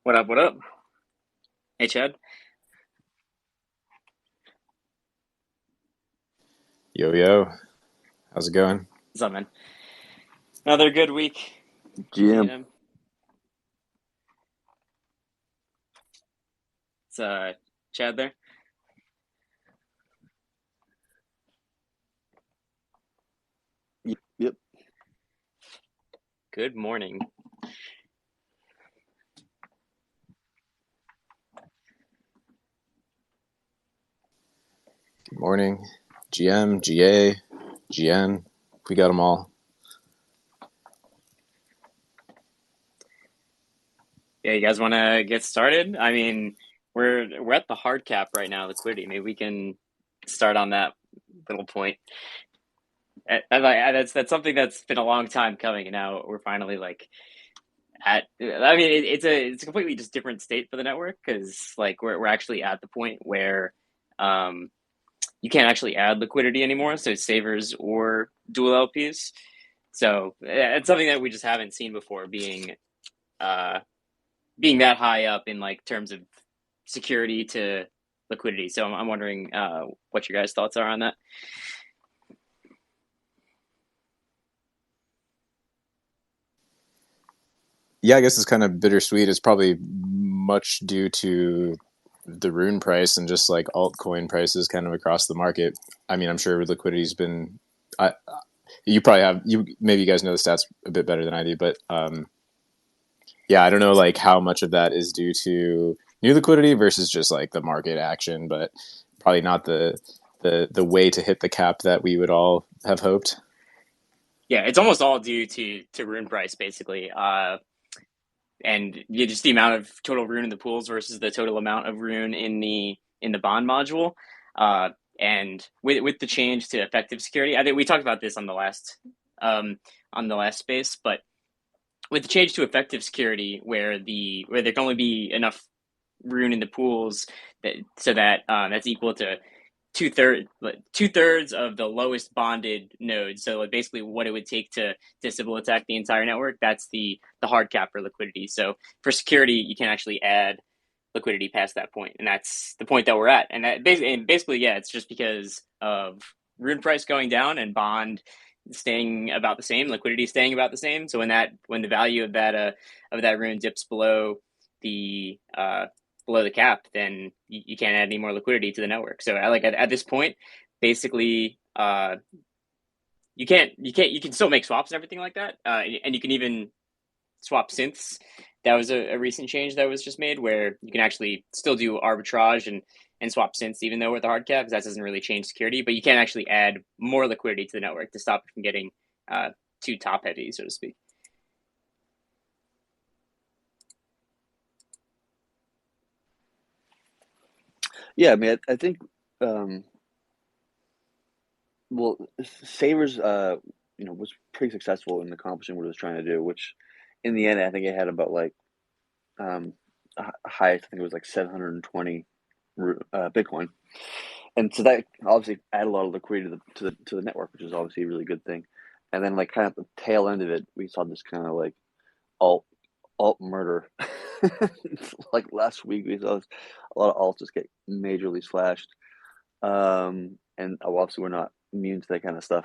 What up? What up? Hey, Chad. Yo, yo, how's it going? What's up, man? Another good week. GM. GM. It's Chad there. Yep. Good morning. Good morning. GM, GA, GN, we got them all. Yeah, you guys want to get started? I mean, we're at the hard cap right now, liquidity. Maybe we can start on that little point. That's something that's been a long time coming, and now we're finally like at. I mean, it's a completely just different state for the network because like we're actually at the point where um you can't actually add liquidity anymore, so it's savers or dual LPs. So it's something that we just haven't seen before, uh, being that high up in like terms of security to liquidity. So I'm wondering what your guys' thoughts are on that. Yeah, I guess it's kind of bittersweet. It's probably much due to the rune price and just like altcoin prices kind of across the market. I mean, I'm sure liquidity's been. I, you probably have you maybe you guys know the stats a bit better than I do, but yeah, I don't know like how much of that is due to new liquidity versus just like the market action, but probably not the way to hit the cap that we would all have hoped. Yeah, it's almost all due to rune price basically, and yeah, just the amount of total rune in the pools versus the total amount of rune in the bond module. Uh, and with the change to effective security, I think we talked about this um, on the last space, but with the change to effective security, where there can only be enough rune in the pools that that's equal to two thirds of the lowest bonded nodes. So like basically, what it would take to Sybil attack the entire network. That's the hard cap for liquidity. So for security, you can actually add liquidity past that point, and that's the point that we're at. And basically, yeah, it's just because of rune price going down and bond staying about the same, liquidity staying about the same. So when the value of that rune dips below the cap, then you can't add any more liquidity to the network. So at this point, basically, you can still make swaps and everything like that, and you can even swap synths. That was a recent change that was just made where you can actually still do arbitrage and swap synths even though with the hard cap because that doesn't really change security, but you can actually add more liquidity to the network to stop it from getting too top heavy, so to speak. Yeah, I mean, I think, um, well, Savers, was pretty successful in accomplishing what it was trying to do, which in the end, I think it had about like, um, highest, I think it was like 720 Bitcoin. And so that obviously added a lot of liquidity to the network, which is obviously a really good thing. And then like kind of the tail end of it, we saw this kind of like alt alt murder. Like last week, we saw a lot of alts just get majorly slashed. And obviously, we're not immune to that kind of stuff,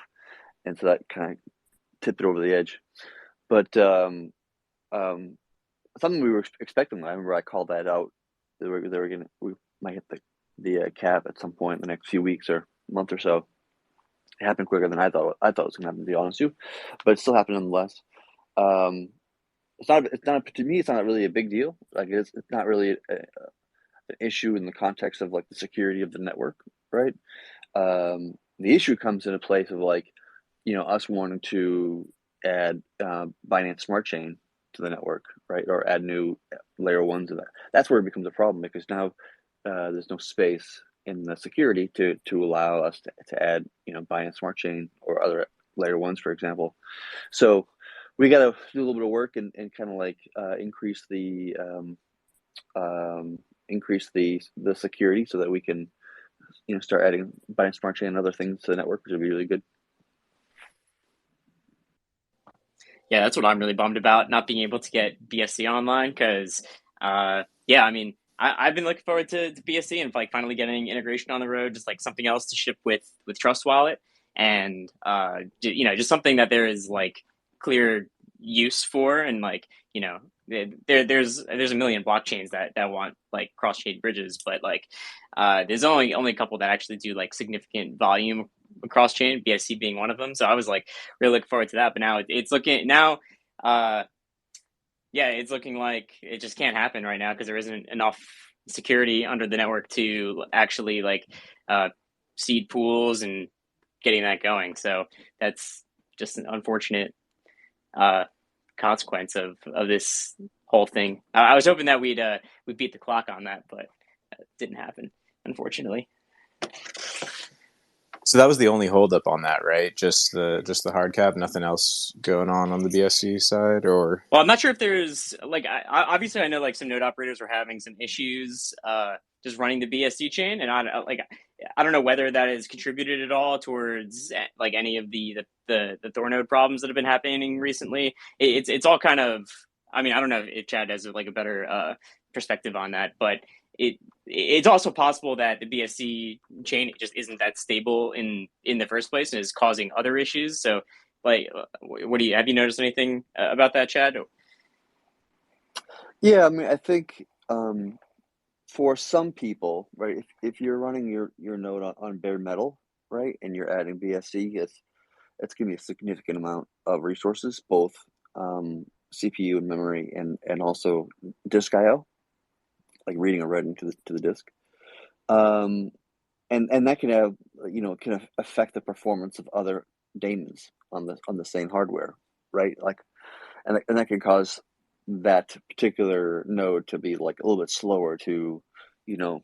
and so that kind of tipped it over the edge. But um, something we were expecting. I remember I called that out. They were gonna we might hit the cap at some point in the next few weeks or month or so. It happened quicker than I thought. I thought it was gonna happen, to be honest with you, but it still happened nonetheless. Um, it's not to me. It's not really a big deal. Like it's not really an issue in the context of like the security of the network, right? The issue comes in a place of like, us wanting to add Binance Smart Chain to the network, right, or add new layer ones in there. That's where it becomes a problem because now there's no space in the security to allow us to add, Binance Smart Chain or other layer ones, for example. So we got to do a little bit of work and kind of like increase the security so that we can start adding Binance Smart Chain and other things to the network, which would be really good. Yeah, that's what I'm really bummed about, not being able to get BSC online because Yeah, I mean, I've been looking forward to BSC and like finally getting integration on the road, just like something else to ship with Trust Wallet, and just something that there is like clear use for, and like there's a million blockchains that want like cross chain bridges, but like there's only a couple that actually do like significant volume across chain, BSC being one of them. So I was like really looking forward to that, but now it's looking now. Yeah, it's looking like it just can't happen right now because there isn't enough security under the network to actually like uh, seed pools and getting that going. So that's just an unfortunate uh, consequence of this whole thing. I was hoping that we'd beat the clock on that, but it didn't happen, unfortunately. So that was the only holdup on that, right? Just the hard cap, nothing else going on the BSC side, or Well, I'm not sure if there's like obviously I know like some node operators are having some issues just running the BSC chain, and I don't know whether that has contributed at all towards like any of the Thor node problems that have been happening recently. It's all kind of, I mean, I don't know if Chad has like a better perspective on that, but it's also possible that the BSC chain just isn't that stable in the first place and is causing other issues. So like, what do you have you noticed anything about that, Chad? Yeah, I mean, I think for some people, right, if you're running your node on bare metal, right, and you're adding BSC, it's going to be a significant amount of resources, both CPU and memory, and also disk I/O, like reading or writing to the disk. Um, and that can have can affect the performance of other daemons on the same hardware, right? Like, and that can cause that particular node to be like a little bit slower to, you know,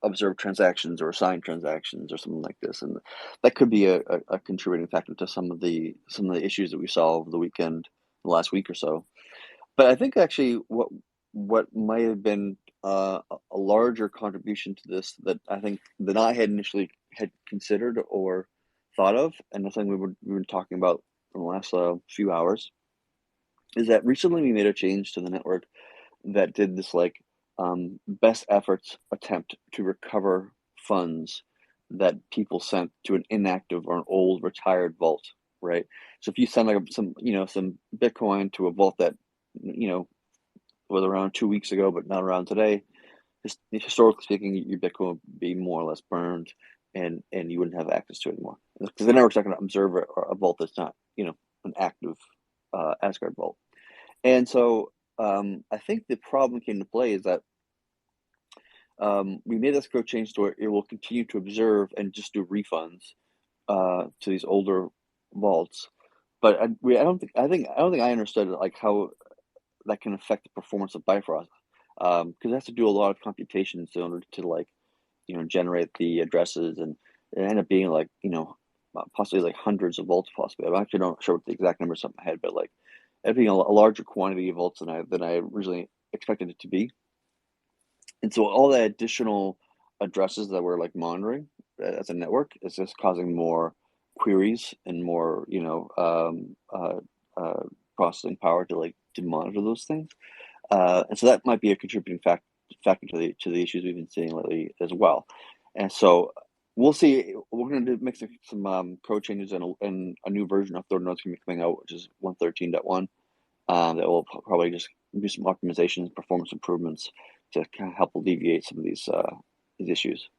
observe transactions or assign transactions or something like this, and that could be a contributing factor to some of the issues that we saw over the weekend, the last week or so. But I think actually what might have been a larger contribution to this that I think that I had initially had considered or thought of, and that's something we've been talking about in the last few hours, is that recently we made a change to the network that did this like best efforts attempt to recover funds that people sent to an inactive or an old retired vault, right? So if you send like some Bitcoin to a vault that you know was around 2 weeks ago but not around today, historically speaking, your Bitcoin would be more or less burned, and you wouldn't have access to it anymore because the network's not going to observe a vault that's not an active Asgard vault. And so I think the problem came to play is that we made this code change to where it will continue to observe and just do refunds to these older vaults. But I don't think I understood like how that can affect the performance of Bifrost because it has to do a lot of computations in order to like generate the addresses, and it ended up being like possibly like hundreds of volts possibly. I'm actually not sure what the exact number is off my head, but like it being a larger quantity of volts than I originally expected it to be. And so all the additional addresses that we're like monitoring as a network is just causing more queries and more processing power to monitor those things. And so that might be a contributing factor to the issues we've been seeing lately as well. And so we'll see. We're going to make some code changes, and a new version of THOReau nodes going to be coming out, which is 1.13.1. That will probably just do some optimizations, performance improvements to kind of help alleviate some of these issues.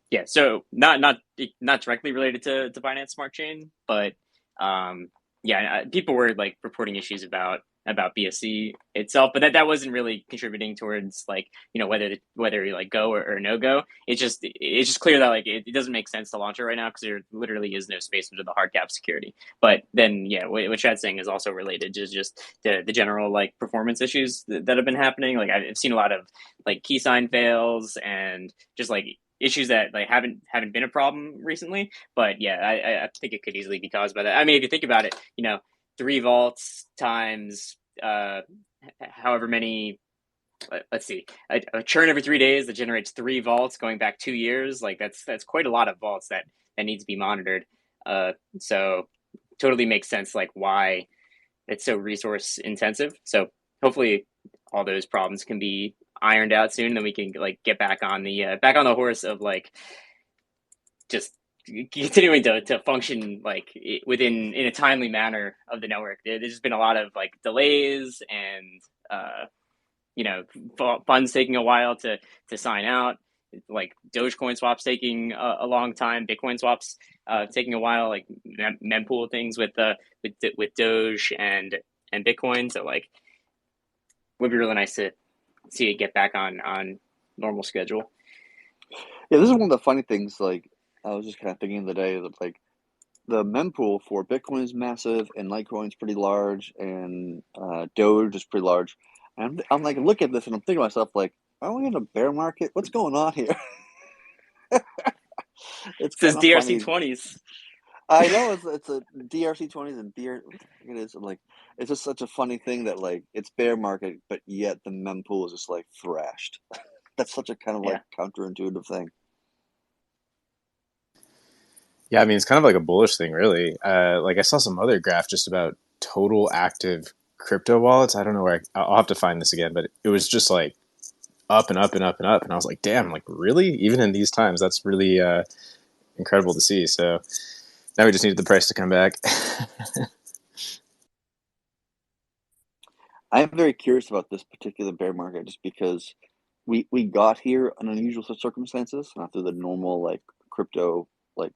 Yeah, so not directly related to Binance Smart Chain, but yeah, people were like reporting issues about BSC itself, but that wasn't really contributing towards like whether you like go or no go. It's just clear that like it doesn't make sense to launch it right now because there literally is no space under the hard cap security. But then yeah, what Chad's saying is also related to just the general like performance issues that have been happening. Like I've seen a lot of like key sign fails and just like issues that like haven't been a problem recently. But yeah, I think it could easily be caused by that. I mean, if you think about it, 3 vaults times however many. Let's see, a churn every 3 days that generates 3 vaults going back 2 years. Like that's quite a lot of vaults that needs to be monitored. So totally makes sense like why it's so resource intensive. So hopefully all those problems can be ironed out soon. Then we can like get back on the horse of like just continuing to function like within in a timely manner of the network. There's just been a lot of like delays and you know funds taking a while to sign out. Like Dogecoin swaps taking a long time, Bitcoin swaps taking a while, like mempool things with Doge and Bitcoin. So like, would be really nice to see it get back on normal schedule. Yeah, this is one of the funny things. Like, I was just kind of thinking the day that like the mempool for Bitcoin is massive, and Litecoin's pretty large, and Doge is pretty large. And I'm like, look at this, and I'm thinking to myself, like, are we in a bear market? What's going on here? It's It says kind of DRC funny. 20s. I know it's a DRC 20s and what the heck it is. I'm like, it's just such a funny thing that like it's bear market, but yet the mempool is just like thrashed. That's such a kind of like Yeah. counterintuitive thing. Yeah, I mean, it's kind of like a bullish thing, really. Like I saw some other graph just about total active crypto wallets. I don't know where I'll have to find this again, but it was just like up and up and up and up, and I was like, damn, like really? Even in these times, that's really incredible to see. So now we just needed the price to come back. I'm very curious about this particular bear market just because we got here in unusual circumstances, not through the normal like crypto like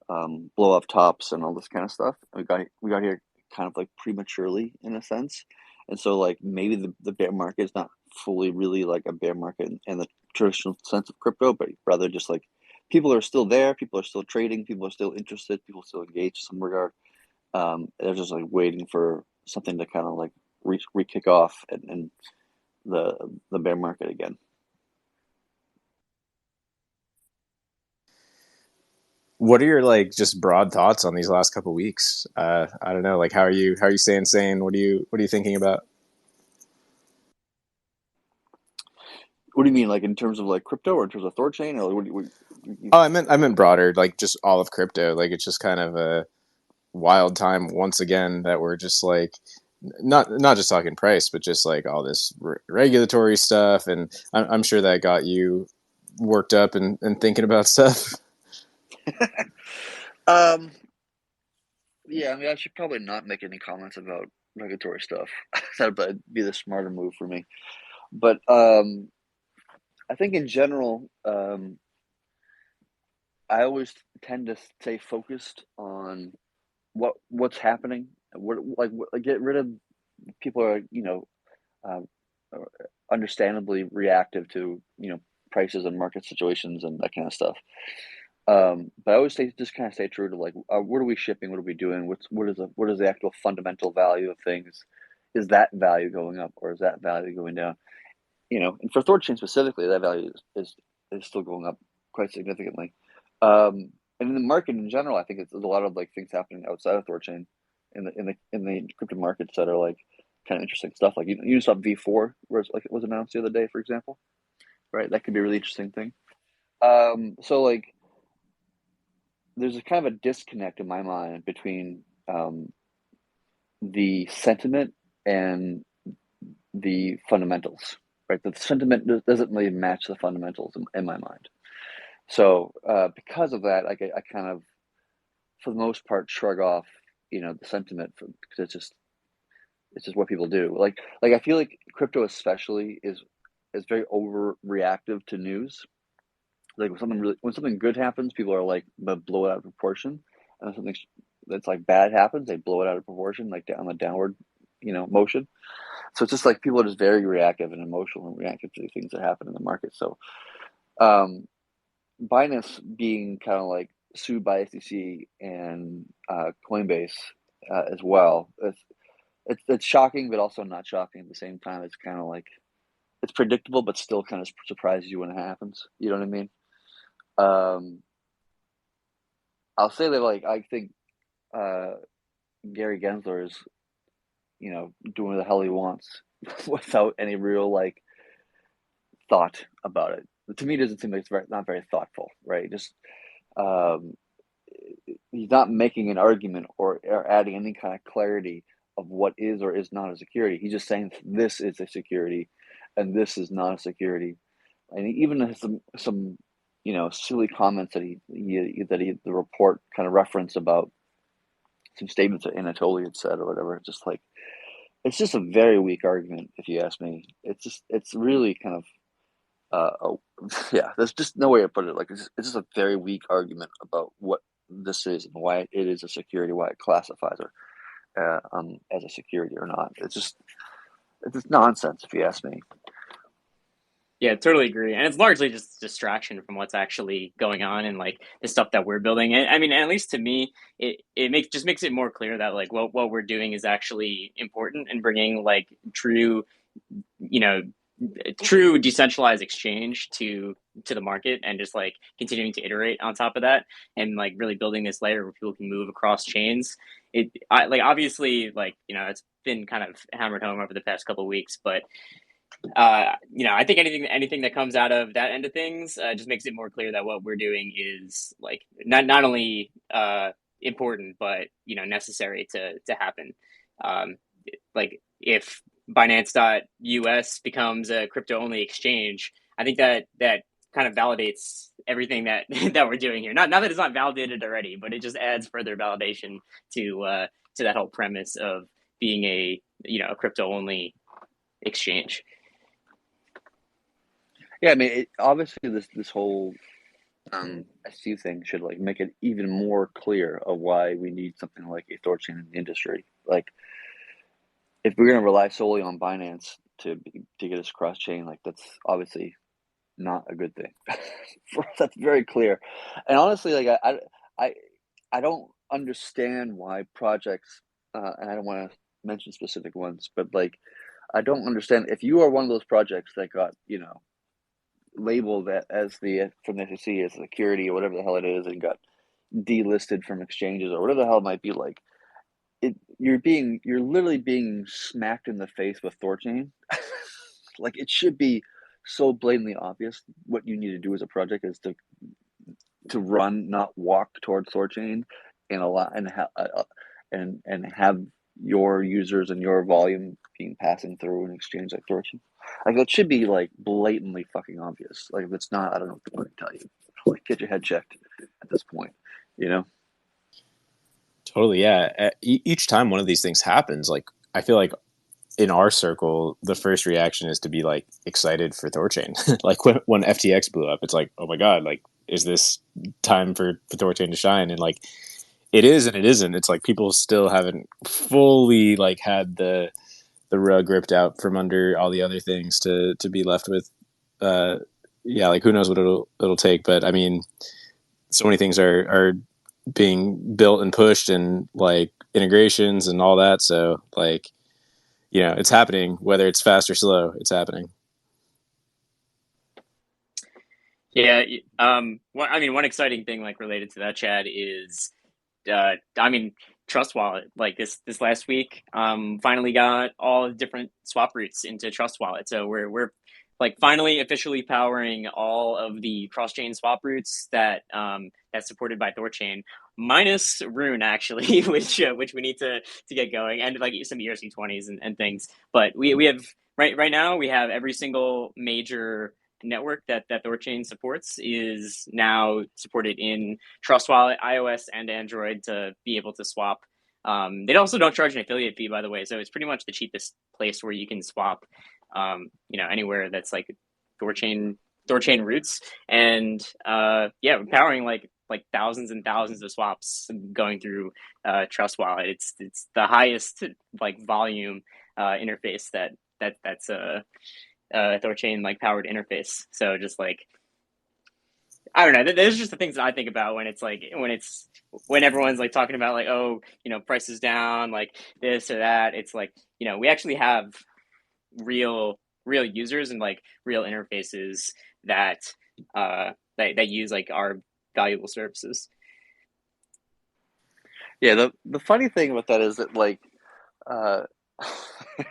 blow off tops and all this kind of stuff. We got here kind of like prematurely in a sense, and so like maybe the bear market is not fully really like a bear market in the traditional sense of crypto, but rather just like people are still there, people are still trading, people are still interested, people are still engaged in some regard. They're just like waiting for something to kind of like re-kick off and the the bear market again. What are your like just broad thoughts on these last couple weeks? I don't know. Like, how are you staying sane? What are you thinking about? What do you mean, like in terms of like crypto, or in terms of THORChain, or what Oh, I meant broader, like just all of crypto. Like it's just kind of a wild time once again that we're just like not just talking price, but just like all this regulatory stuff, and I'm sure that got you worked up and thinking about stuff. um, yeah, I mean, I should probably not make any comments about regulatory stuff. That'd be the smarter move for me. But I think in general, I always tend to stay focused on what's happening. Like get rid of people are um, understandably reactive to prices and market situations and that kind of stuff. But I always just kind of stay true to like what are we shipping? What are we doing? What is the actual fundamental value of things? Is that value going up or is that value going down? And for THORChain specifically, that value is still going up quite significantly. And in the market in general, I think there's a lot of like things happening outside of THORChain in the crypto markets that are like kind of interesting stuff. Like Uniswap V4, where it was announced the other day, for example, right? That could be a really interesting thing. So like there's a kind of a disconnect in my mind between the sentiment and the fundamentals, right? The sentiment doesn't really match the fundamentals in my mind. So because of that, I kind of, for the most part, shrug off, the sentiment because it's just what people do. Like I feel like crypto especially is very overreactive to news. Like when something good happens, people are like blow it out of proportion, and when something that's like bad happens, they blow it out of proportion, like on the downward, motion. So it's just like people are just very reactive and emotional and reactive to the things that happen in the market. So um, Binance being kind of like sued by SEC and Coinbase as well. It's shocking, but also not shocking at the same time. It's kind of like it's predictable, but still kind of surprises you when it happens. You know what I mean? Um, I'll say that like I think uh, Gary Gensler is doing what the hell he wants without any real like thought about it. To me, it doesn't seem like it's not very thoughtful, right? Just um, he's not making an argument or adding any kind of clarity of what is or is not a security. He's just saying this is a security, and this is not a security. And he even has some silly comments that the report kind of referenced about some statements that Anatoly had said or whatever. It's just a very weak argument, if you ask me. It's really kind of yeah. There's just no way to put it. Like it's just a very weak argument about what this is and why it is a security, why it classifies it as a security or not. It's just nonsense, if you ask me. Yeah, totally agree. And it's largely just distraction from what's actually going on and like the stuff that we're building. And I mean, at least to me, it makes it more clear that like what we're doing is actually important and bringing like you know, true decentralized exchange to the market, and just like continuing to iterate on top of that, and like really building this layer where people can move across chains. Like obviously like it's been kind of hammered home over the past couple of weeks, but I think anything that comes out of that end of things just makes it more clear that what we're doing is like not only important, but necessary to happen. Um, like if Binance.us becomes a crypto only exchange, I think that kind of validates everything that that we're doing here. Not that it's not validated already, but it just adds further validation to that whole premise of being a crypto only exchange. Yeah, I mean, obviously this whole SU thing should like make it even more clear of why we need something like a THORChain in the industry. Like, if we're going to rely solely on Binance to get us cross chain, like that's obviously not a good thing. That's very clear. And honestly, like I don't understand why projects, and I don't want to mention specific ones, but like I don't understand if you are one of those projects that got labeled that as from the SEC as security or whatever the hell it is, and got delisted from exchanges or whatever the hell it might be. Like you're literally being smacked in the face with THORChain. Like it should be so blatantly obvious what you need to do as a project is to run, not walk towards THORChain, and and have your users and your volume being passing through an exchange like THORChain. Like that should be like blatantly fucking obvious. Like if it's not, I don't know what to tell you. Like get your head checked at this point, you know? Totally, yeah. Each time one of these things happens, like I feel like in our circle, the first reaction is to be like excited for THORChain. Like when FTX blew up, it's like, oh my god, like is this time for THORChain to shine? And like it is and it isn't. It's like people still haven't fully like had the rug ripped out from under all the other things to be left with. Uh, yeah, like who knows what it'll take? But I mean, so many things are being built and pushed, and like integrations and all that. So like it's happening, whether it's fast or slow, it's happening. Yeah. One exciting thing like related to that, Chad, is Trust Wallet. Like this last week, finally got all the different swap routes into Trust Wallet. So we're like finally officially powering all of the cross chain swap routes that's supported by THORChain, minus Rune actually, which we need to get going, and like some ERC20s and things. But we have right now we have every single major network that THORChain supports is now supported in Trust Wallet, iOS, and Android to be able to swap. They also don't charge an affiliate fee, by the way, so it's pretty much the cheapest place where you can swap. Anywhere that's like THORChain roots, and we're powering like thousands and thousands of swaps going through Trust Wallet. It's the highest like volume interface that's a THORChain like powered interface. So just like I don't know. There's just the things that I think about when everyone's like talking about like, oh, prices down, like this or that. It's like we actually have real users and like real interfaces that that use like our valuable services. Yeah, the funny thing about that is that like uh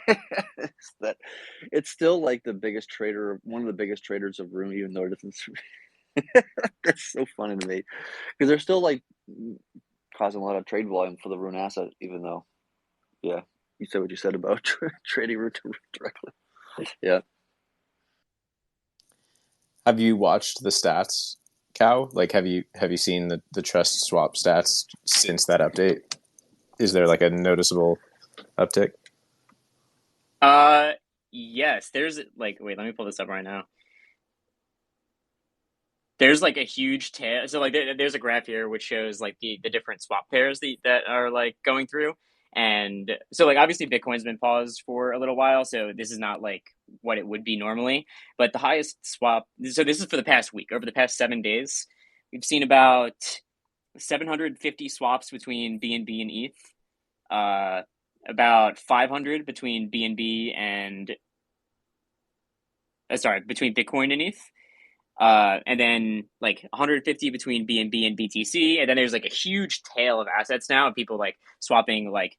is that it's still like one of the biggest traders of Rune, even though it isn't. That's so funny to me because they're still like causing a lot of trade volume for the Rune asset, even though, yeah. you said what you said about trading root to root directly. Yeah. Have you watched the stats, Cow? Like, have you seen the trust swap stats since that update? Is there like a noticeable uptick? Uh, yes. There's like, wait, let me pull this up right now. There's like a huge tail. So like, there's a graph here which shows like the different swap pairs that are like going through. And so like obviously Bitcoin's been paused for a little while, so this is not like what it would be normally. But the highest swap. So this is for the past week. Over the past 7 days, we've seen about 750 swaps between BNB and ETH. Uh, about 500 between BNB and sorry, between Bitcoin and ETH. And then like 150 between BNB and BTC, and then there's like a huge tail of assets now of people like swapping like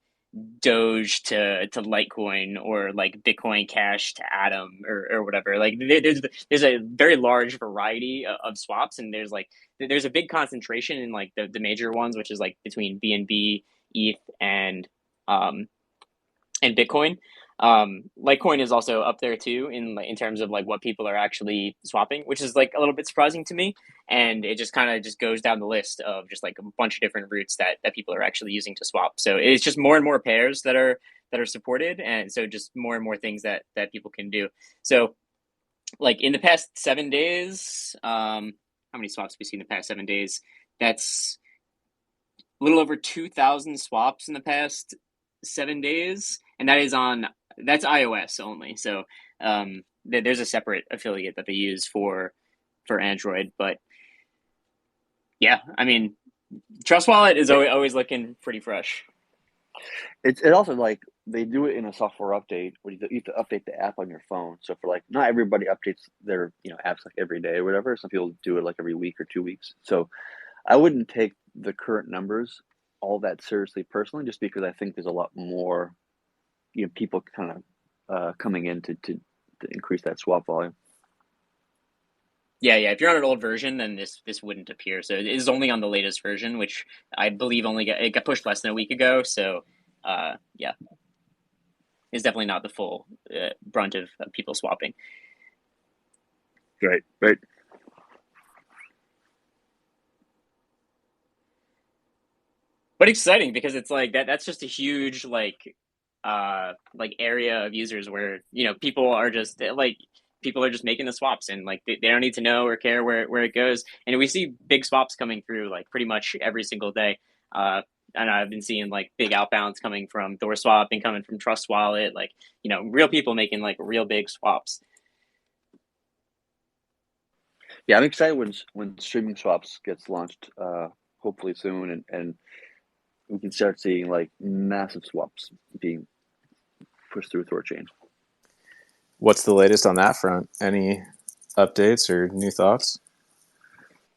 Doge to Litecoin or like Bitcoin Cash to Atom or whatever. Like there's a very large variety of swaps, and there's a big concentration in like the major ones, which is like between BNB, ETH, um and Bitcoin. Litecoin is also up there too in terms of like what people are actually swapping, which is like a little bit surprising to me. And it just kind of just goes down the list of just like a bunch of different routes that people are actually using to swap. So it's just more and more pairs that are supported, and so just more and more things that people can do. So like in the past 7 days, how many swaps have we seen in the past 7 days? That's a little over 2,000 swaps in the past 7 days, and that's iOS only. So there's a separate affiliate that they use for Android. But yeah, I mean, Trust Wallet is always looking pretty fresh. It also like they do it in a software update where you have to update the app on your phone. So for like not everybody updates their apps like every day or whatever. Some people do it like every week or 2 weeks. So I wouldn't take the current numbers all that seriously personally, just because I think there's a lot more people kind of coming in to increase that swap volume. Yeah. If you're on an old version, then this wouldn't appear. So it is only on the latest version, which I believe it got pushed less than a week ago. So yeah, it's definitely not the full brunt of people swapping. Right. But exciting because it's like that's just a huge like area of users where people are just making the swaps, and like they don't need to know or care where it goes. And we see big swaps coming through like pretty much every single day. And I've been seeing like big outbounds coming from THORswap and coming from Trust Wallet, like real people making like real big swaps. Yeah, I'm excited when streaming swaps gets launched, hopefully soon, and we can start seeing like massive swaps being pushed through THORChain. What's the latest on that front? Any updates or new thoughts?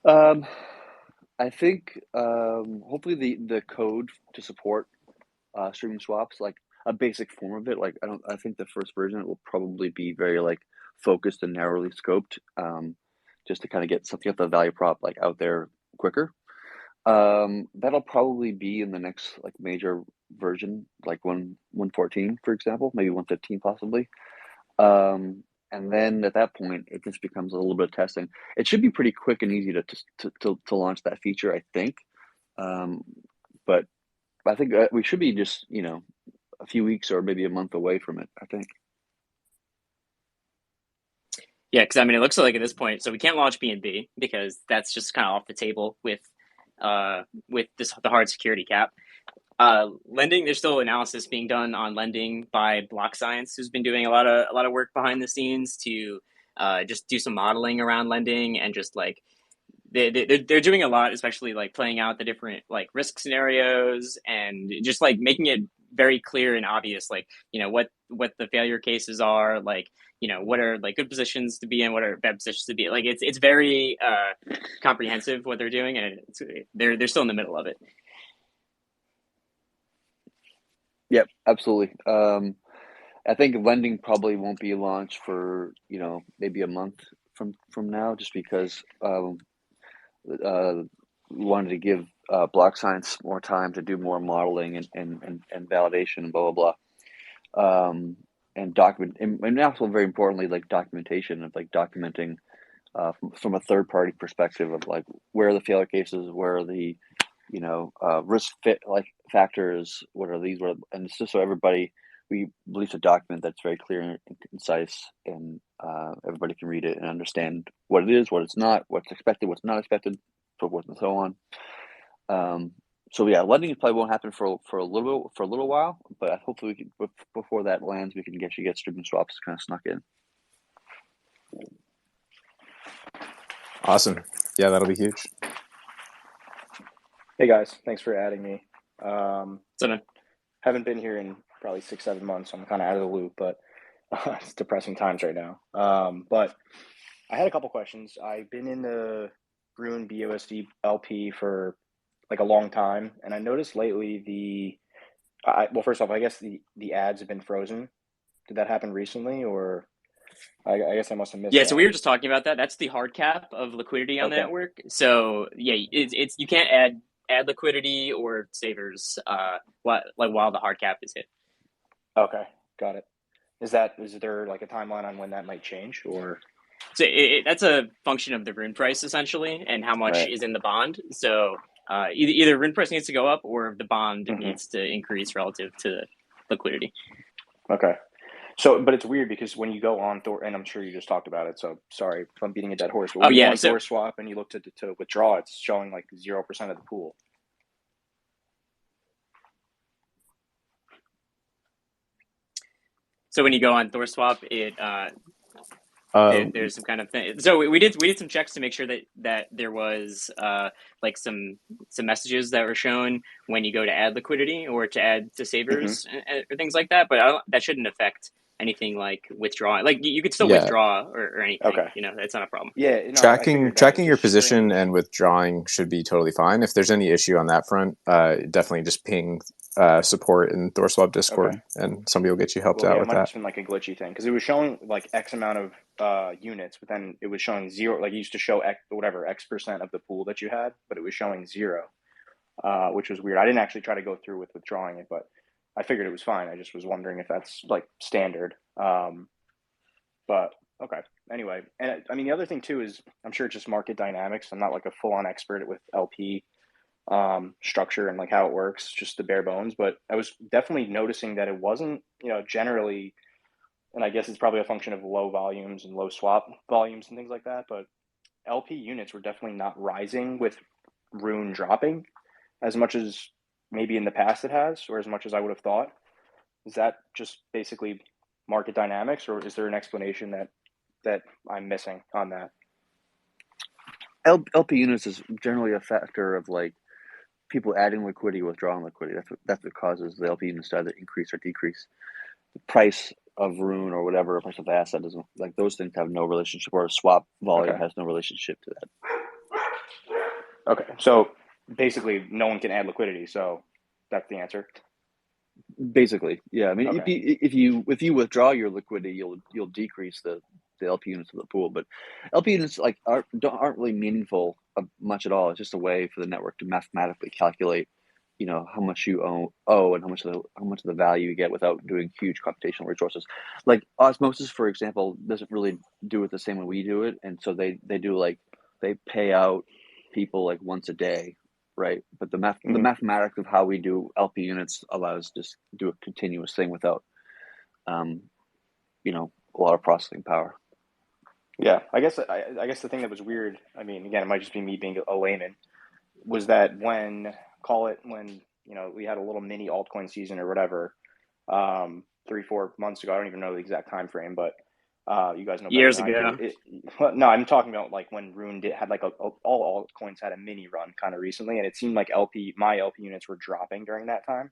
I think hopefully the code to support streaming swaps, like a basic form of it, like I think the first version it will probably be very like focused and narrowly scoped, just to kind of get the value prop like out there quicker. That'll probably be in the next like major version, like 114, for example, maybe 115 possibly. And then at that point, it just becomes a little bit of testing. It should be pretty quick and easy to launch that feature, I think. But I think we should be just a few weeks or maybe a month away from it, I think. Yeah, because I mean, it looks like at this point, so we can't launch BNB because that's just kind of off the table with the hard security cap. Lending, there's still analysis being done on lending by Block Science, who's been doing a lot of work behind the scenes to just do some modeling around lending, and just like they're doing a lot, especially like playing out the different like risk scenarios and just like making it very clear and obvious, like what the failure cases are, like what are like good positions to be in, what are bad positions to be in. Like it's very comprehensive what they're doing, and they're still in the middle of it. Yep, absolutely. I think lending probably won't be launched for maybe a month from now, just because we wanted to give Block Science more time to do more modeling and validation and blah blah blah. and document, and also very importantly, like documentation of like documenting from a third party perspective of like where are the failure cases, where are the risk fit like factors, what are these, and it's just so everybody we release a document that's very clear and concise, and everybody can read it and understand what it is, what it's not, what's expected, what's not expected, so forth and so on. So yeah, lending probably won't happen for a little while, but hopefully we can, before that lands, we can get streaming swaps kind of snuck in. Awesome. Yeah, that'll be huge. Hey guys, thanks for adding me. So Haven't been here in probably 6-7 months, so I'm kind of out of the loop, but it's depressing times right now. But I had a couple questions. I've been in the Rune BUSD LP for like a long time, and I noticed lately well, first off, I guess the ads have been frozen. Did that happen recently, or I guess I must have missed yeah, that. so we were just talking about that. That's the hard cap of liquidity on the Okay. network. So yeah, it's you can't add liquidity or savers while the hard cap is hit. Okay, got it. Is there like a timeline on when that might change, or? So that's a function of the rune price essentially, and how much is in the bond. So either rune price needs to go up, or the bond needs to increase relative to liquidity. Okay. So, but it's weird because when you go on Thor, and I'm sure you just talked about it, so sorry if I'm beating a dead horse, but when you go on THORswap and you look to withdraw, it's showing like 0% of the pool. So when you go on THORswap, there's some kind of thing. So we did some checks to make sure that there was like some messages that were shown when you go to add liquidity or to add to savers or things like that. But that shouldn't affect anything like withdrawing. Like you could still withdraw or anything. Okay. That's not a problem. Yeah. No, tracking your position and withdrawing should be totally fine. If there's any issue on that front, definitely just ping support in THORswap Discord, and somebody will get you helped out with that. It might that. have just been like a glitchy thing because it was showing like X amount of units, but then it was showing 0. Like it used to show X% of the pool that you had, but it was showing 0, which was weird. I didn't actually try to go through with withdrawing it, but I figured it was fine. I just was wondering if that's like standard. But okay. Anyway, and I mean the other thing too is I'm sure it's just market dynamics. I'm not like a full-on expert with LP structure and like how it works, just the bare bones. But I was definitely noticing that it wasn't, generally, and I guess it's probably a function of low volumes and low swap volumes and things like that. But LP units were definitely not rising with Rune dropping as much as maybe in the past it has, or as much as I would have thought. Is that just basically market dynamics, or is there an explanation that I'm missing on that? LP units is generally a factor of like people adding liquidity, withdrawing liquidity. That's what causes the LP units to either increase or decrease. The price of Rune or whatever, price of the asset doesn't, like those things have no relationship, or a swap volume has no relationship to that. Okay, so basically no one can add liquidity, so that's the answer. Basically, yeah. I mean, if you withdraw your liquidity, you'll decrease the LP units of the pool. But LP units like aren't really meaningful much at all. It's just a way for the network to mathematically calculate, how much you owe and how much of the value you get without doing huge computational resources. Like osmosis, for example, doesn't really do it the same way we do it, and so they do like they pay out people like once a day. Right, but the mathematics of how we do LP units allows just do a continuous thing without, a lot of processing power. Yeah, I guess the thing that was weird, I mean, again, it might just be me being a layman, was that when we had a little mini altcoin season or whatever, 3-4 months ago. I don't even know the exact time frame, but you guys know years ago. No, I'm talking about like when Rune had like all altcoins had a mini run kind of recently, and it seemed like my LP units were dropping during that time.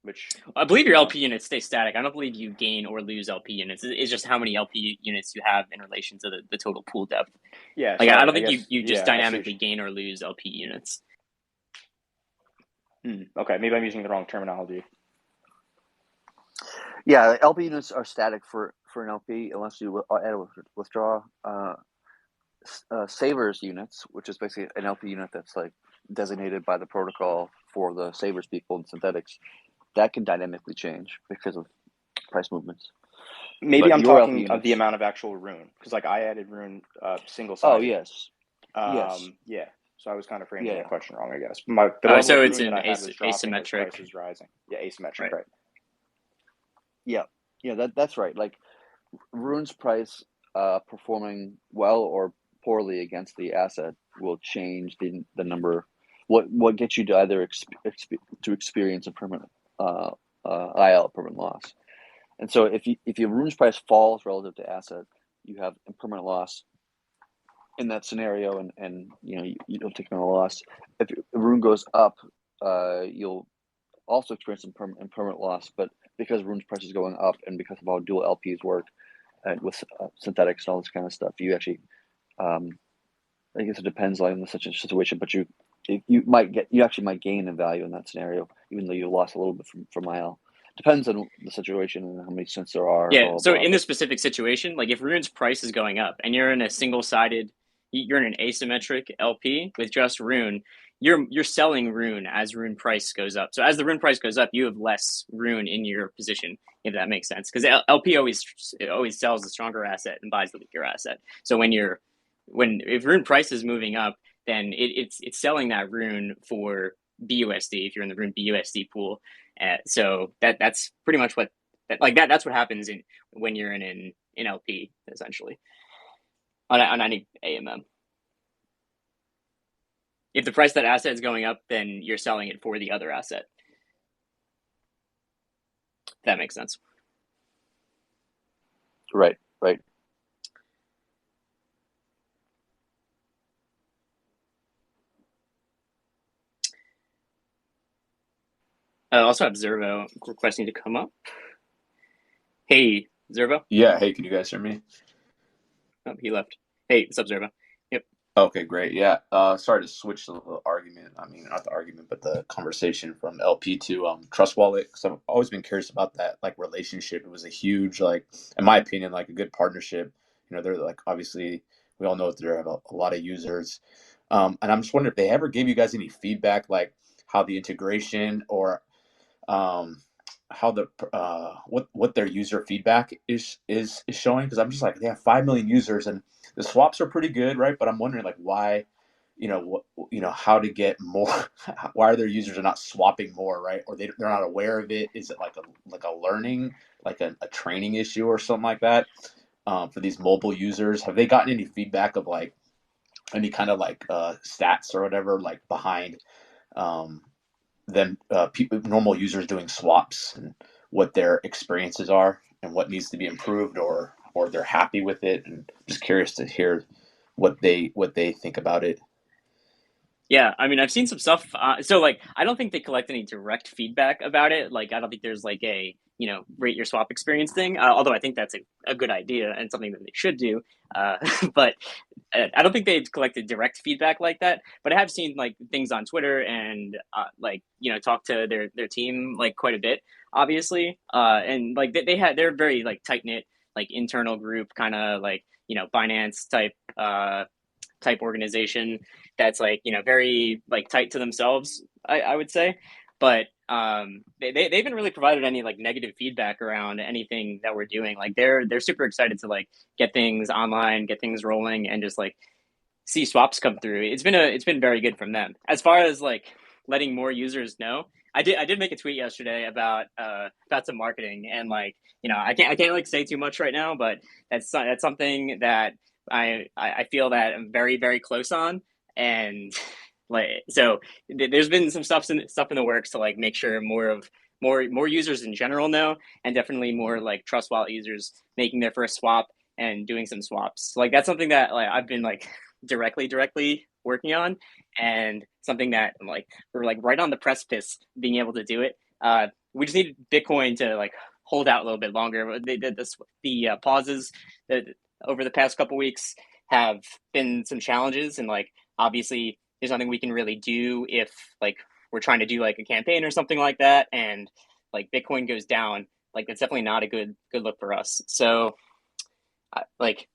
Which I believe your LP units stay static. I don't believe you gain or lose LP units. It's just how many LP units you have in relation to the total pool depth. Yeah, like I don't think you just dynamically gain or lose LP units. Okay, maybe I'm using the wrong terminology. Yeah, LP units are static for an LP unless you add a withdraw. Savers units, which is basically an LP unit that's like designated by the protocol for the savers people and synthetics, that can dynamically change because of price movements. Maybe But I'm your LP talking of the units. amount of actual rune, because like I added rune single Oh sided. yes, yes, Yeah. So I was kind of framing the yeah, question wrong, I guess. The level So of it's rune that an I had was dropping as asymmetric, prices rising. Yeah, asymmetric, right? right? yeah, yeah. That's right. Like rune's price performing well or poorly against the asset will change the number. What gets you to either to experience a permanent IL, permanent loss. And so if your rune's price falls relative to asset, you have impermanent loss in that scenario, and you don't take another loss. If rune goes up, you'll also experience impermanent loss, but because rune's price is going up and because of how dual LPs work and with synthetics and all this kind of stuff, you actually, I guess it depends on such a situation, but you actually might gain in value in that scenario, even though you lost a little bit from IL. Depends on the situation and how many cents there are. Yeah. Blah blah So blah. in this But specific situation, like if rune's price is going up and you're in a single-sided, you're in an asymmetric LP with just rune, you're selling rune as rune price goes up. So as the rune price goes up, you have less rune in your position, if that makes sense. Because LP always sells the stronger asset and buys the weaker asset. So if rune price is moving up, then it's selling that rune for BUSD if you're in the rune BUSD pool. So that's pretty much what that's what happens when you're in an LP essentially on any AMM. If the price of that asset is going up, then you're selling it for the other asset. If that makes sense. right. I also have Zervo requesting to come up. Hey, Zervo. Yeah. Hey, can you guys hear me? Oh, he left. Hey, what's up, Zervo? Yep. Okay, great. Yeah. Sorry to switch the argument. I mean, not the argument, but the conversation from LP to Trust Wallet. Because I've always been curious about that like relationship. It was a huge, like, in my opinion, like a good partnership. They're like obviously we all know that they have a lot of users, and I'm just wondering if they ever gave you guys any feedback, like how the integration or um, how the what their user feedback is showing, because I'm just like they have 5 million users and the swaps are pretty good, right? But I'm wondering like why, how to get more. Why are their users are not swapping more, right? Or they're not aware of it? Is it like a learning, like a training issue or something like that? For these mobile users, have they gotten any feedback of like any kind of like stats or whatever like behind um, them normal users doing swaps and what their experiences are and what needs to be improved or they're happy with it, and just curious to hear what they think about it. Yeah, I mean, I've seen some stuff. So, like, I don't think they collect any direct feedback about it. Like, I don't think there's like a rate your swap experience thing. Although I think that's a good idea and something that they should do. Uh, but I don't think they've collected direct feedback like that. But I have seen like things on Twitter and like talk to their team like quite a bit, obviously. And like they're very like tight knit, like internal group kind of like finance type organization that's like very like tight to themselves, I would say. But they haven't really provided any like negative feedback around anything that we're doing. Like they're super excited to like get things online, get things rolling, and just like see swaps come through. It's been very good from them. As far as like letting more users know, I did make a tweet yesterday about some marketing, and like I can't like say too much right now, but that's something that I feel that I'm very very close on. And like so there's been some stuff in the works to like make sure more users in general know, and definitely more like Trust Wallet users making their first swap and doing some swaps. Like that's something that like I've been like directly working on, and something that like we're like right on the precipice being able to do it. We just need Bitcoin to like hold out a little bit longer. The pauses that over the past couple weeks have been some challenges, and like obviously there's nothing we can really do if like we're trying to do like a campaign or something like that, and like Bitcoin goes down. Like that's definitely not a good look for us. So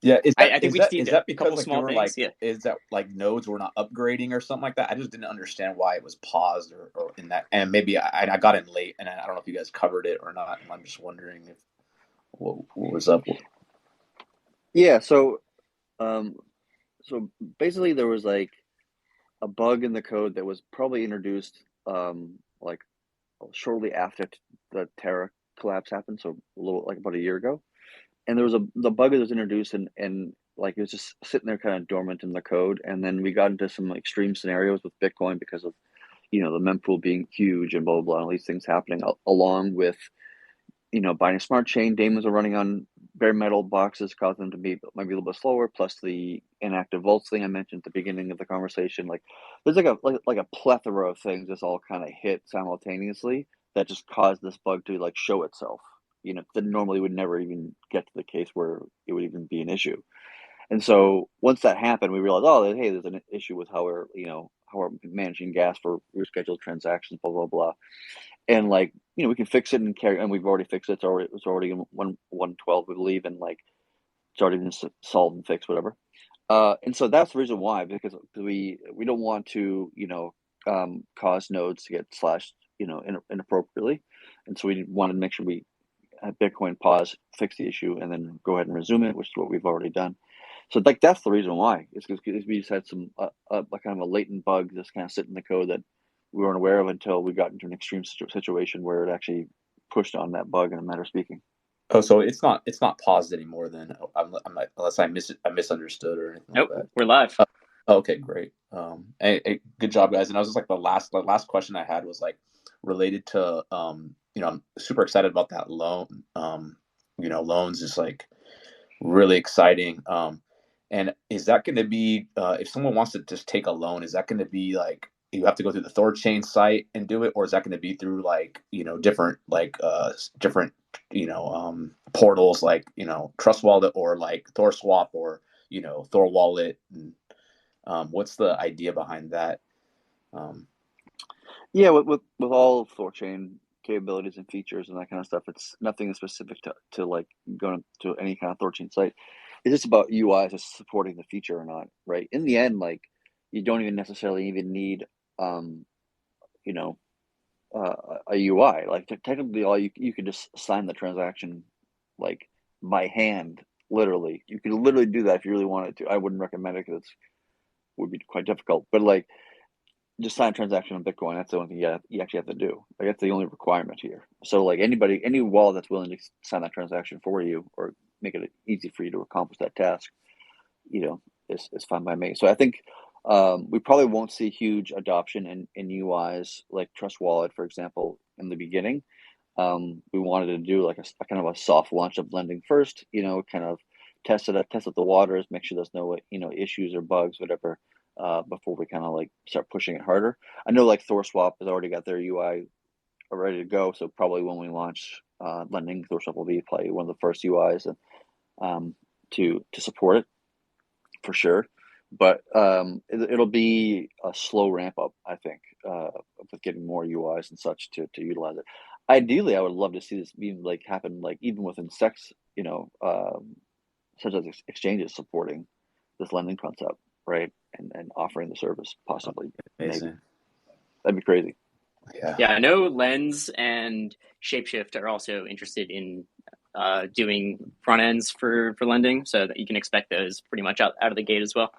Yeah, I think we just need is that a couple because like you small were things. like Yeah. is that like nodes were not upgrading or something like that? I just didn't understand why it was paused or in that. And maybe I got in late, and I don't know if you guys covered it or not. And I'm just wondering if what was up. Yeah, um, so basically there was like a bug in the code that was probably introduced like shortly after the Terra collapse happened, so a little like about a year ago. And there was the bug that was introduced and like it was just sitting there kind of dormant in the code. And then we got into some extreme scenarios with Bitcoin because of the mempool being huge and blah blah blah, and all these things happening along with buying a smart chain. Daemons are running on bare metal boxes, causing them to be might be a little bit slower. Plus the inactive vaults thing I mentioned at the beginning of the conversation. Like there's like a plethora of things that's all kind of hit simultaneously that just caused this bug to like show itself. That normally would never even get to the case where it would even be an issue. And so once that happened, we realized, oh, hey, there's an issue with how we're managing gas for rescheduled transactions, blah blah blah. And like we can fix it and carry, and we've already fixed it. It's already in 112, we believe, and like it's already been solved and fixed, whatever. And so that's the reason why, because we don't want to cause nodes to get slashed inappropriately, and so we wanted to make sure we had Bitcoin pause, fix the issue, and then go ahead and resume it, which is what we've already done. So like that's the reason why. It's because we just had some like kind of a latent bug just kind of sitting in the code that we weren't aware of until we got into an extreme situation where it actually pushed on that bug in a matter of speaking. Oh, so it's not paused anymore then. I'm like, unless I misunderstood or anything Nope, like that. we're live. Okay, great. Hey, good job, guys. And I was just like the last question I had was like related to I'm super excited about that loan. Loans is like really exciting. And is that going to be if someone wants to just take a loan, is that going to be like you have to go through the THORChain site and do it, or is that going to be through like different portals like Trust Wallet or like THORSwap or Thor Wallet? And, what's the idea behind that? Yeah, with all of THORChain capabilities and features and that kind of stuff, it's nothing specific to like going to any kind of THORChain site. It's just about UI just supporting the feature or not, right? In the end, like you don't even necessarily even need you know a UI. Like technically, all you could just sign the transaction like by hand, literally. You could literally do that if you really wanted to. I wouldn't recommend it because it would be quite difficult. But like just sign a transaction on Bitcoin. That's the only thing you actually have to do. Like that's the only requirement here. So like any wallet that's willing to sign that transaction for you or make it easy for you to accomplish that task, is fine by me. So I think we probably won't see huge adoption in UIs like Trust Wallet, for example, in the beginning. We wanted to do like a kind of a soft launch of lending first, kind of test out the waters, make sure there's no issues or bugs, whatever, before we kind of like start pushing it harder. I know like THORSwap has already got their UI ready to go, so probably when we launch lending, THORSwap will be probably one of the first UIs to support it for sure. But it'll be a slow ramp up, I think, with getting more UIs and such to utilize it. Ideally, I would love to see this being like happen like even within sex, such as exchanges supporting this lending concept, right? And offering the service possibly, maybe. Amazing. That'd be crazy. Yeah, I know Lens and Shapeshift are also interested in doing front ends for lending, so that you can expect those pretty much out of the gate as well.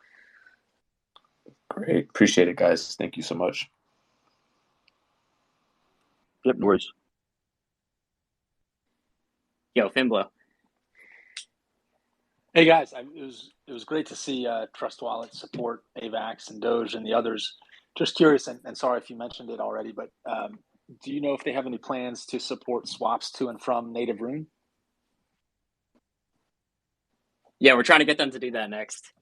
Great. Appreciate it, guys. Thank you so much. Yep, no worries. Yo, Finblow. Hey guys, it was great to see Trust Wallet support AVAX and Doge and the others. Just curious, and sorry if you mentioned it already, but do you know if they have any plans to support swaps to and from native Rune? Yeah, we're trying to get them to do that next.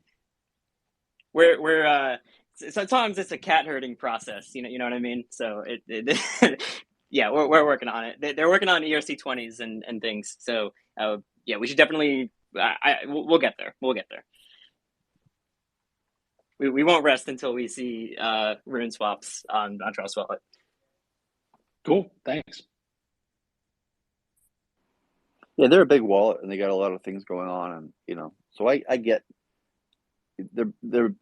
We're sometimes it's a cat herding process, you know what I mean? So yeah, we're working on it. They're working on ERC20s and things. So yeah, we should definitely we'll get there. We'll get there. We won't rest until we see Rune swaps on Trust Wallet. Cool, thanks. Yeah, they're a big wallet and they got a lot of things going on, and so I get they're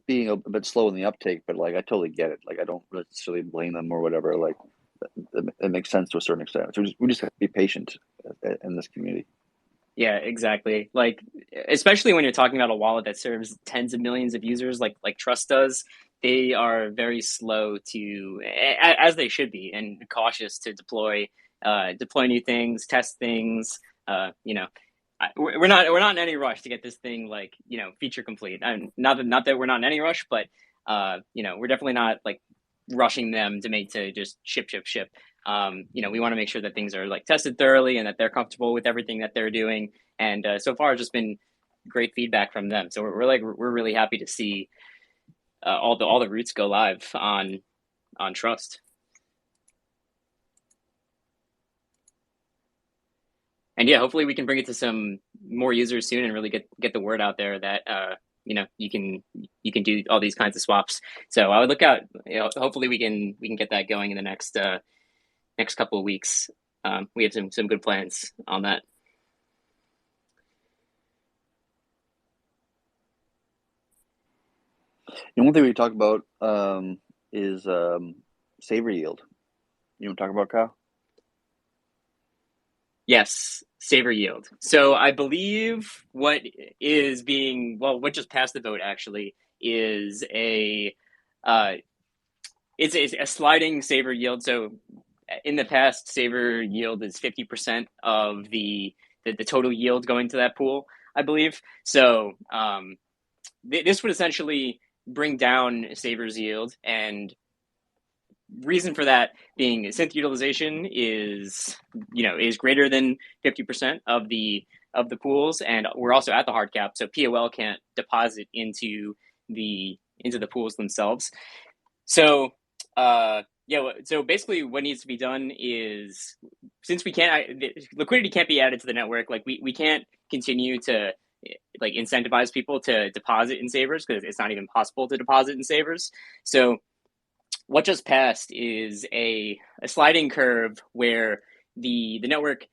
being a bit slow in the uptake, but like I totally get it. Like I don't necessarily blame them or whatever. Like it makes sense to a certain extent. So we just have to be patient in this community. Yeah, exactly. Like, especially when you're talking about a wallet that serves tens of millions of users, like Trust does, they are very slow to, as they should be, and cautious to deploy new things, test things. You know, we're not in any rush to get this thing like feature complete. And not that we're not in any rush, but we're definitely not like rushing them to just ship. We want to make sure that things are like tested thoroughly and that they're comfortable with everything that they're doing. And so far, it's just been great feedback from them. So we're really happy to see all the roots go live on Trust. And yeah, hopefully we can bring it to some more users soon and really get the word out there that you can do all these kinds of swaps. So I would look out. Hopefully we can get that going in the next couple of weeks. We have some good plans on that. And one thing we talk about is saver yield. You want to talk about, Kyle? Yes, saver yield. So I believe what just passed the vote actually is it's a sliding saver yield. So in the past, saver yield is 50% of the total yield going to that pool, I believe. So this would essentially bring down saver's yield, and reason for that being synth utilization is greater than 50% of the pools, and we're also at the hard cap, so POL can't deposit into the pools themselves. So so basically what needs to be done is, since liquidity can't be added to the network, like we can't continue to like incentivize people to deposit in savers because it's not even possible to deposit in savers. So what just passed is a sliding curve where the network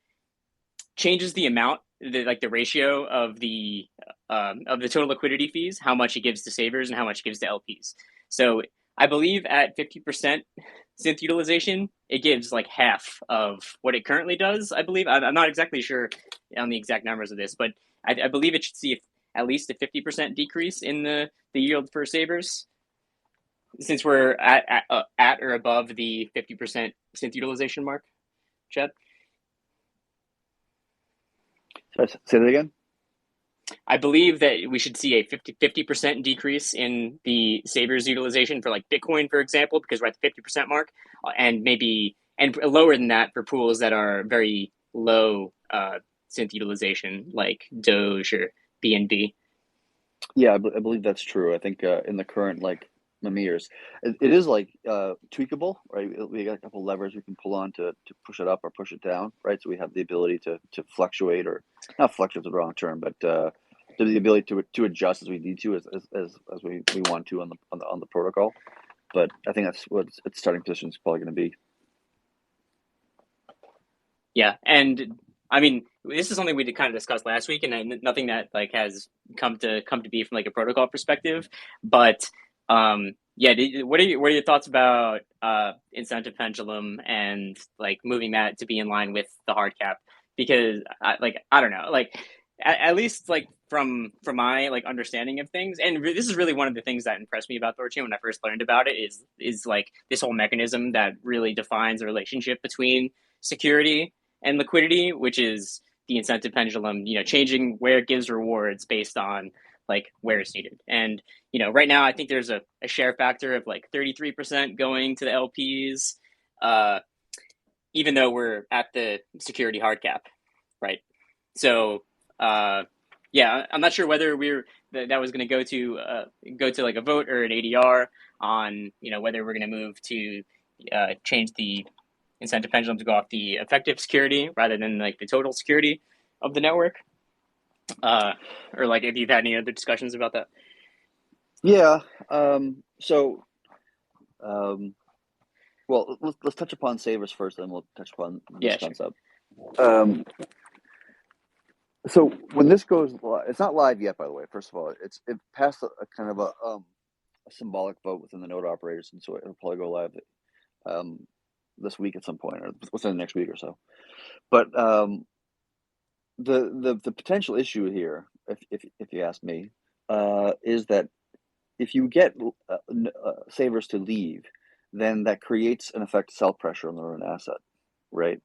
changes the amount, the ratio of the total liquidity fees, how much it gives to savers and how much it gives to LPs. So I believe at 50% synth utilization, it gives like half of what it currently does. I believe I'm not exactly sure on the exact numbers of this, but I believe it should see at least a 50% decrease in the yield for savers, since we're at or above the 50% synth utilization mark. Chad? Say that again. I believe that we should see a 50% decrease in the savers utilization for like Bitcoin, for example, because we're at the 50% mark, and lower than that for pools that are very low synth utilization, like Doge or BNB. Yeah, I believe that's true. I think in the current like Mamirs, it is like tweakable, right? We got a couple levers we can pull on to push it up or push it down, right? So we have the ability to fluctuate, or not fluctuate is the wrong term, but the ability to adjust as we need to, as we want to on the protocol. But I think that's what its starting position is probably going to be. Yeah, and I mean, this is something we kind of discussed last week, and nothing that like has come to be from like a protocol perspective. But what are your thoughts about incentive pendulum and like moving that to be in line with the hard cap? Because I don't know, like at least like from my like understanding of things, and this is really one of the things that impressed me about THORChain when I first learned about it is like this whole mechanism that really defines the relationship between security and liquidity, which is the incentive pendulum, changing where it gives rewards based on like where it's needed. And right now I think there's a share factor of like 33% going to the LPs, even though we're at the security hard cap, right? So I'm not sure whether that was going to go to like a vote or an ADR on whether we're going to move to change the incentive pendulum to go off the effective security rather than like the total security of the network, or like if you've had any other discussions about that. Yeah. Well, let's touch upon savers first, then we'll touch upon this concept. So when this goes live, it's not live yet, by the way. First of all, it passed a kind of a symbolic vote within the node operators, and so it'll probably go live um, this week at some point, or within the next week or so. But the potential issue here, if you ask me, is that if you get savers to leave, then that creates an effect sell pressure on the Rune asset, right?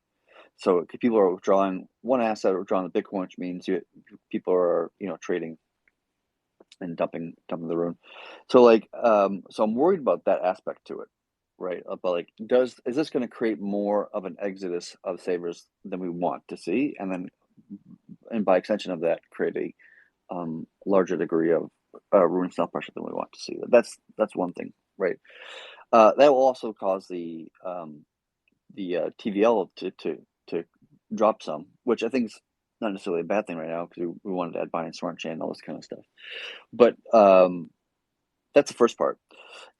So people are withdrawing one asset or withdrawing the Bitcoin, which means people are trading and dumping the Rune. So so I'm worried about that aspect to it, right? About like, is this going to create more of an exodus of savers than we want to see, and by extension of that, create a larger degree of Rune sell pressure than we want to see? That's one thing, right? That will also cause the TVL to drop some, which I think is not necessarily a bad thing right now, because we wanted to add buying THORChain and all this kind of stuff. But that's the first part,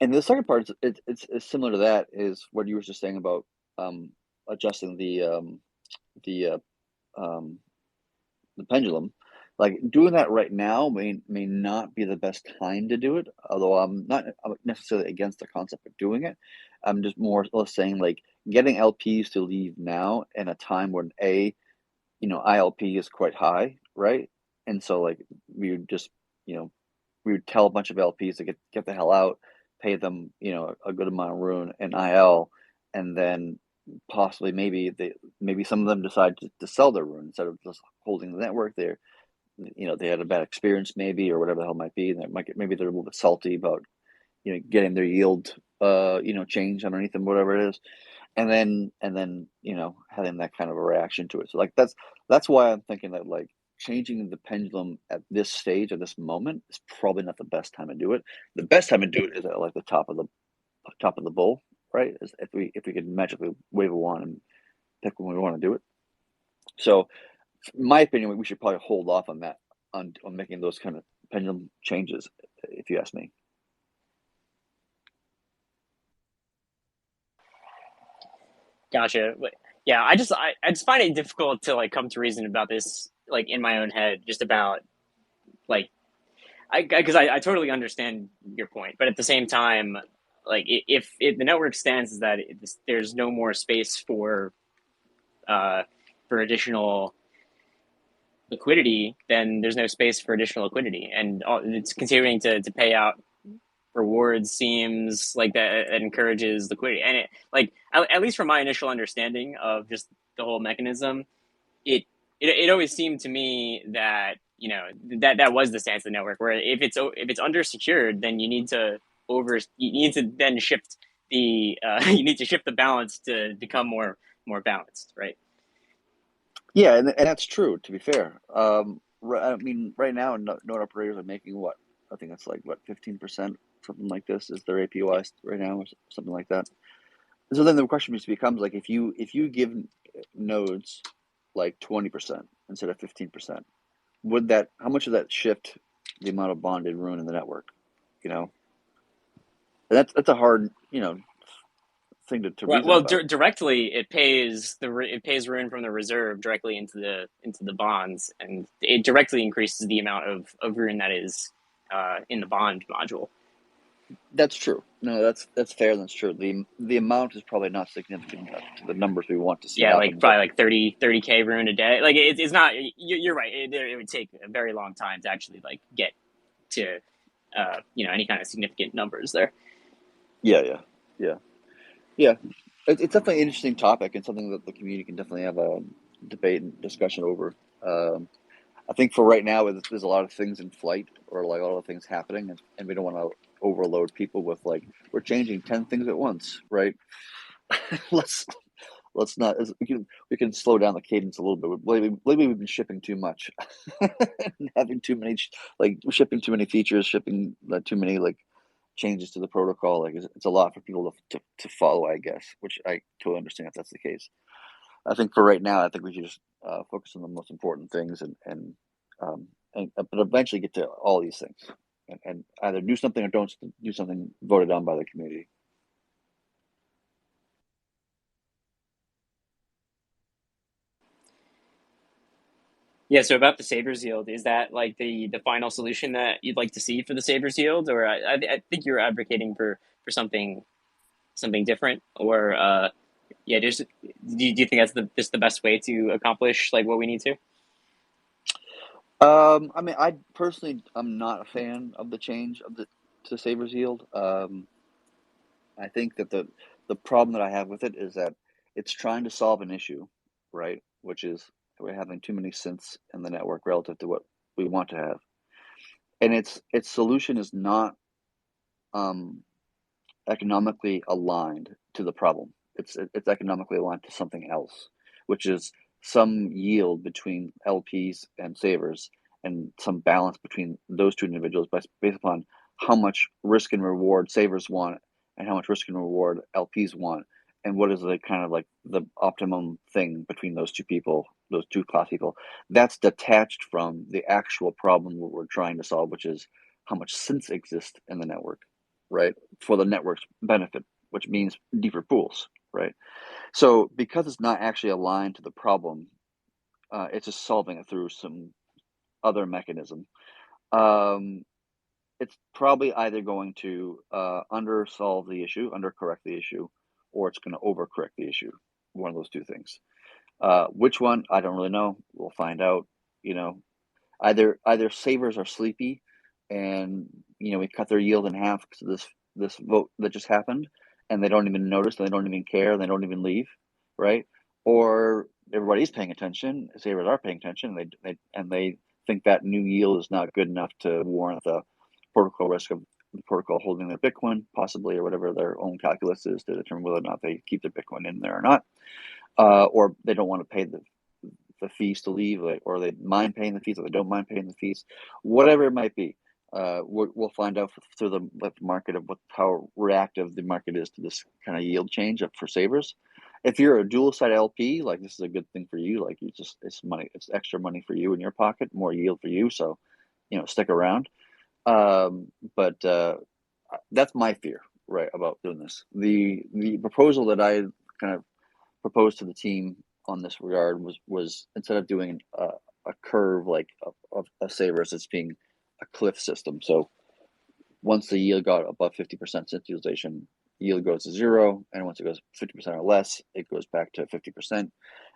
and the second part is it's similar to that, is what you were just saying about adjusting the pendulum. Like, doing that right now may not be the best time to do it, although I'm not necessarily against the concept of doing it. I'm just more or less saying, like, getting LPs to leave now in a time when ILP is quite high, right? And so, like, we would just, we would tell a bunch of LPs to get the hell out, pay them, a good amount of Rune and IL, and then possibly maybe some of them decide to sell their Rune instead of just holding the network. They had a bad experience, maybe, or whatever the hell it might be, and maybe they're a little bit salty about getting their yield changed underneath them, whatever it is, and then having that kind of a reaction to it. So, like, that's why I'm thinking that, like, changing the pendulum at this stage, at this moment, is probably not the best time to do it. The best time to do it is at, like, the top of the bull, right? Is if we could magically wave a wand and pick when we want to do it. So, in my opinion, we should probably hold off on that, on making those kind of pendulum changes, if you ask me. Gotcha. Yeah, I just find it difficult to like come to reason about this, like, in my own head, just about, like, because I totally understand your point, but at the same time, like, if the network stands is that there's no more space for additional liquidity, then there's no space for additional liquidity, and it's continuing to pay out rewards seems like that encourages liquidity. And it, like, at least from my initial understanding of just the whole mechanism, it always seemed to me that that was the stance of the network, where if it's undersecured, then you need to then shift the you need to shift the balance to become more balanced, right? Yeah, and that's true, to be fair. I mean, right now, node operators are making what? I think it's like, what, 15%, something like this, is their APY right now, or something like that. So then the question just becomes, like, if you give nodes like 20% instead of 15%, how much of that shift the amount of bonded Rune in the network? And that's a hard thing to reason about. Directly it pays Rune from the reserve directly into the bonds, and it directly increases the amount of Rune that is in the bond module. That's true. No, that's fair. That's true. The amount is probably not significant enough to the numbers we want to see. Yeah, happen, like probably like 30K Rune a day. Like, it's not. You're right. It would take a very long time to actually, like, get to any kind of significant numbers there. Yeah. It's definitely an interesting topic, and something that the community can definitely have a debate and discussion over. I think for right now, there's a lot of things in flight, or like a lot of things happening, and we don't want to overload people with, like, we're changing 10 things at once, right? let's not. We can slow down the cadence a little bit. Lately we've been shipping too much, having too many, like, shipping too many features, shipping too many, like, changes to the protocol. Like, it's a lot for people to follow, I guess, which I totally understand if that's the case. I think for right now, I think we should just focus on the most important things, but eventually get to all these things, and either do something or don't do something voted on by the community. Yeah, so about the Sabres yield, is that like the final solution that you'd like to see for the Sabres yield, or I think you're advocating for something different, or yeah, just do you think that's just the best way to accomplish like what we need to? I mean, I personally, I'm not a fan of the change of the to Sabres yield. I think that the problem that I have with it is that it's trying to solve an issue, right? Which is we're having too many synths in the network relative to what we want to have, and its solution is not um, economically aligned to the problem. It's economically aligned to something else, which is some yield between LPs and savers, and some balance between those two individuals based upon how much risk and reward savers want and how much risk and reward LPs want, and what is the kind of like the optimum thing between those two people, those two class people. That's detached from the actual problem what we're trying to solve, which is how much synths exist in the network, right? For the network's benefit, which means deeper pools, right? So because it's not actually aligned to the problem, it's just solving it through some other mechanism. Um, it's probably either going to undersolve the issue, undercorrect the issue, or it's going to overcorrect the issue. One of those two things. Which one? I don't really know. We'll find out. You know, either savers are sleepy, and we cut their yield in half because of this vote that just happened, and they don't even notice, they don't even care, they don't even leave, right? Or everybody's paying attention, savers are paying attention, and they think that new yield is not good enough to warrant the protocol risk of the protocol holding their Bitcoin, possibly, or whatever their own calculus is to determine whether or not they keep their Bitcoin in there or not, or they don't want to pay the fees to leave, or they mind paying the fees, or they don't mind paying the fees, whatever it might be. We'll find out through the market of how reactive the market is to this kind of yield change up for savers. If you're a dual side LP, like this is a good thing for you. Like it's money, it's extra money for you in your pocket, more yield for you. So, stick around. But that's my fear, right, about doing this. The proposal that I kind of proposed to the team on this regard was instead of doing a curve like of savers, it's being a cliff system. So once the yield got above 50% utilization, yield goes to zero, and once it goes 50% or less, it goes back to 50%,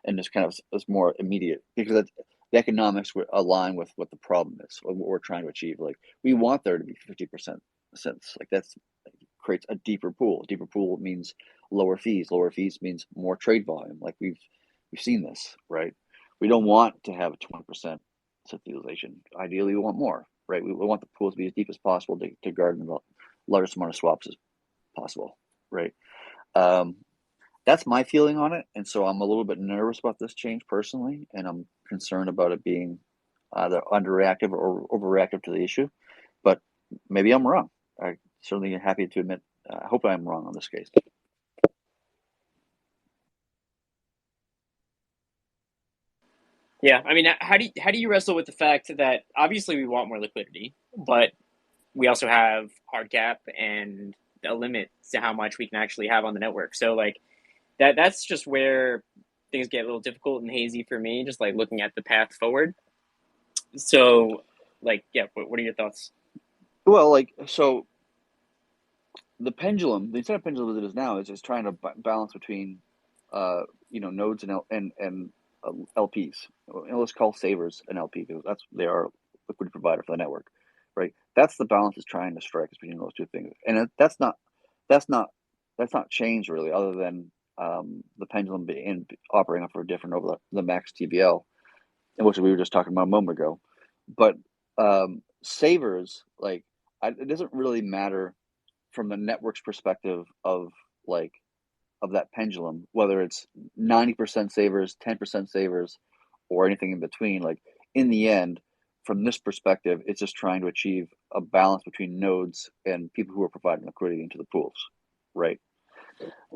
and it's kind of it's more immediate because the economics would align with what the problem is, what we're trying to achieve. Like we want there to be 50% cents. Like that's creates a deeper pool. A deeper pool means lower fees. Lower fees means more trade volume. Like we've seen this, right? We don't want to have a 20% utilization. Ideally, we want more, right? We want the pool to be as deep as possible to garden the largest amount of swaps as possible, right? That's my feeling on it, and so I'm a little bit nervous about this change personally, and I'm concerned about it being either underreactive or overreactive to the issue. But maybe I'm wrong. I certainly happy to admit. I hope I'm wrong on this case. Yeah, I mean, how do you wrestle with the fact that obviously we want more liquidity, but we also have hard cap and a limit to how much we can actually have on the network. So like that's just where things get a little difficult and hazy for me, just like looking at the path forward. So like, yeah, what are your thoughts? Well, so the pendulum, the incentive pendulum as it is now, is just trying to balance between, nodes and LPs. Let's call savers an LP because they are a liquidity provider for the network, right? That's the balance it's trying to strike between those two things, and that's not changed really, other than the pendulum being operating off of different over the max TVL, which we were just talking about a moment ago. But savers, it doesn't really matter from the network's perspective of that pendulum, whether it's 90% savers, 10% savers, or anything in between. Like in the end, from this perspective, it's just trying to achieve a balance between nodes and people who are providing liquidity into the pools, right?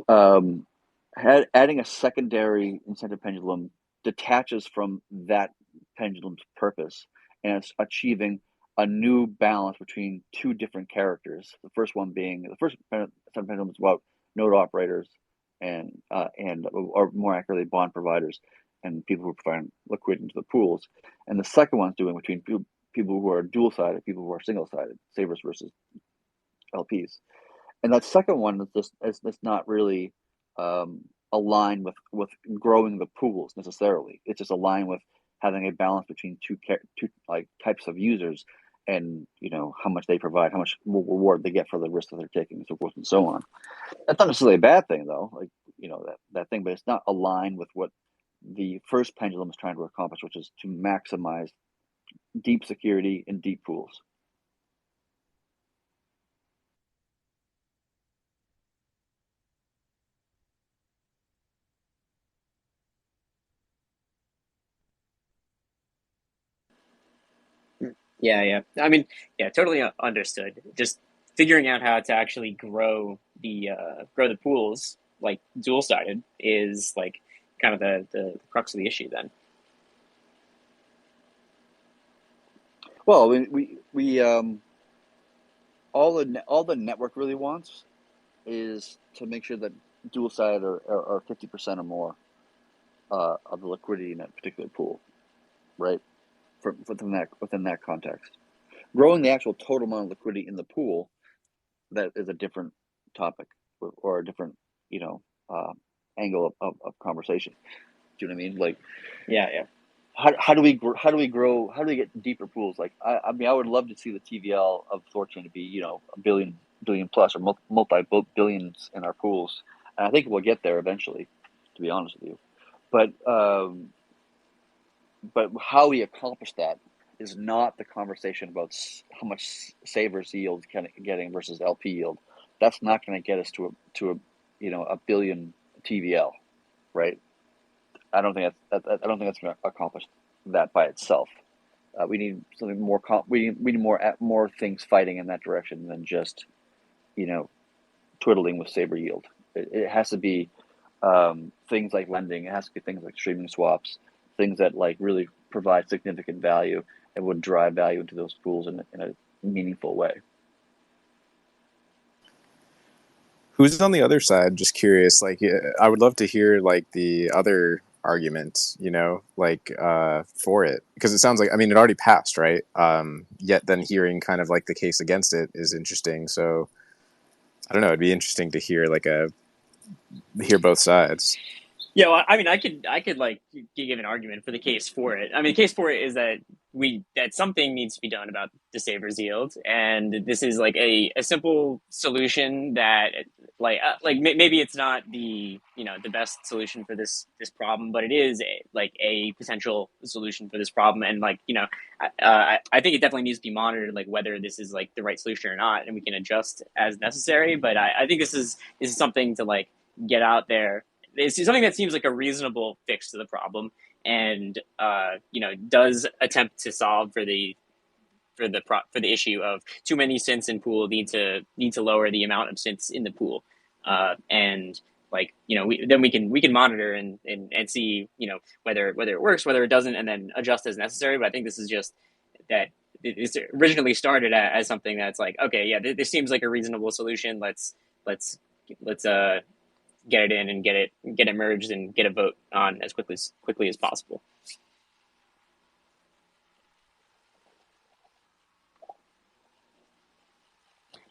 Adding a secondary incentive pendulum detaches from that pendulum's purpose, and it's achieving a new balance between two different characters. The first pendulum is about node operators and or more accurately bond providers, and people who are providing liquidity into the pools, and the second one's doing between people who are dual-sided, people who are single-sided, savers versus LPs. And that second one is not really aligned with growing the pools necessarily. It's just aligned with having a balance between two like types of users, and how much they provide, how much reward they get for the risk that they're taking, and so forth and so on. That's not necessarily a bad thing, though. Like that thing, but it's not aligned with what the first pendulum is trying to accomplish, which is to maximize deep security in deep pools. Yeah. I mean, yeah, totally understood. Just figuring out how to actually grow the pools like dual sided is like kind of the crux of the issue then. Well, we all the network really wants is to make sure that dual sided are 50% or more of the liquidity in that particular pool, right? Within that context, growing the actual total amount of liquidity in the pool, that is a different topic or a different angle of conversation. Do you know what I mean? Like, Yeah. how do we grow? How do we get deeper pools? Like, I mean, I would love to see the TVL of THORChain to be a billion plus or multi billions in our pools, and I think we'll get there eventually. To be honest with you, but how we accomplish that is not the conversation about how much savers yield getting versus LP yield. That's not going to get us to a billion TVL, right? I don't think that's going to accomplish that by itself. We need something more. We need more things fighting in that direction than just twiddling with saber yield. It has to be things like lending. It has to be things like streaming swaps, things that like really provide significant value and would drive value into those pools in a meaningful way. Who's on the other side? Just curious. Like, I would love to hear like the other argument, for it, because it sounds like, I mean, it already passed, right? Yet then hearing kind of like the case against it is interesting. So I don't know. It'd be interesting to hear hear both sides. Yeah, well, I mean, I could like give an argument for the case for it. I mean, the case for it is that something needs to be done about the savers yield, and this is like a simple solution that maybe it's not the the best solution for this problem, but it is a potential solution for this problem, and I think it definitely needs to be monitored, like whether this is like the right solution or not, and we can adjust as necessary. But I think this is something to like get out there. It's something that seems like a reasonable fix to the problem, and does attempt to solve for the issue of too many synths in pool need to lower the amount of synths in the pool, and we can monitor and see whether it works, whether it doesn't, and then adjust as necessary. But I think this is just that it originally started as something that's like, okay, yeah, this seems like a reasonable solution. Let's get it in and get it merged and get a vote on as quickly as possible.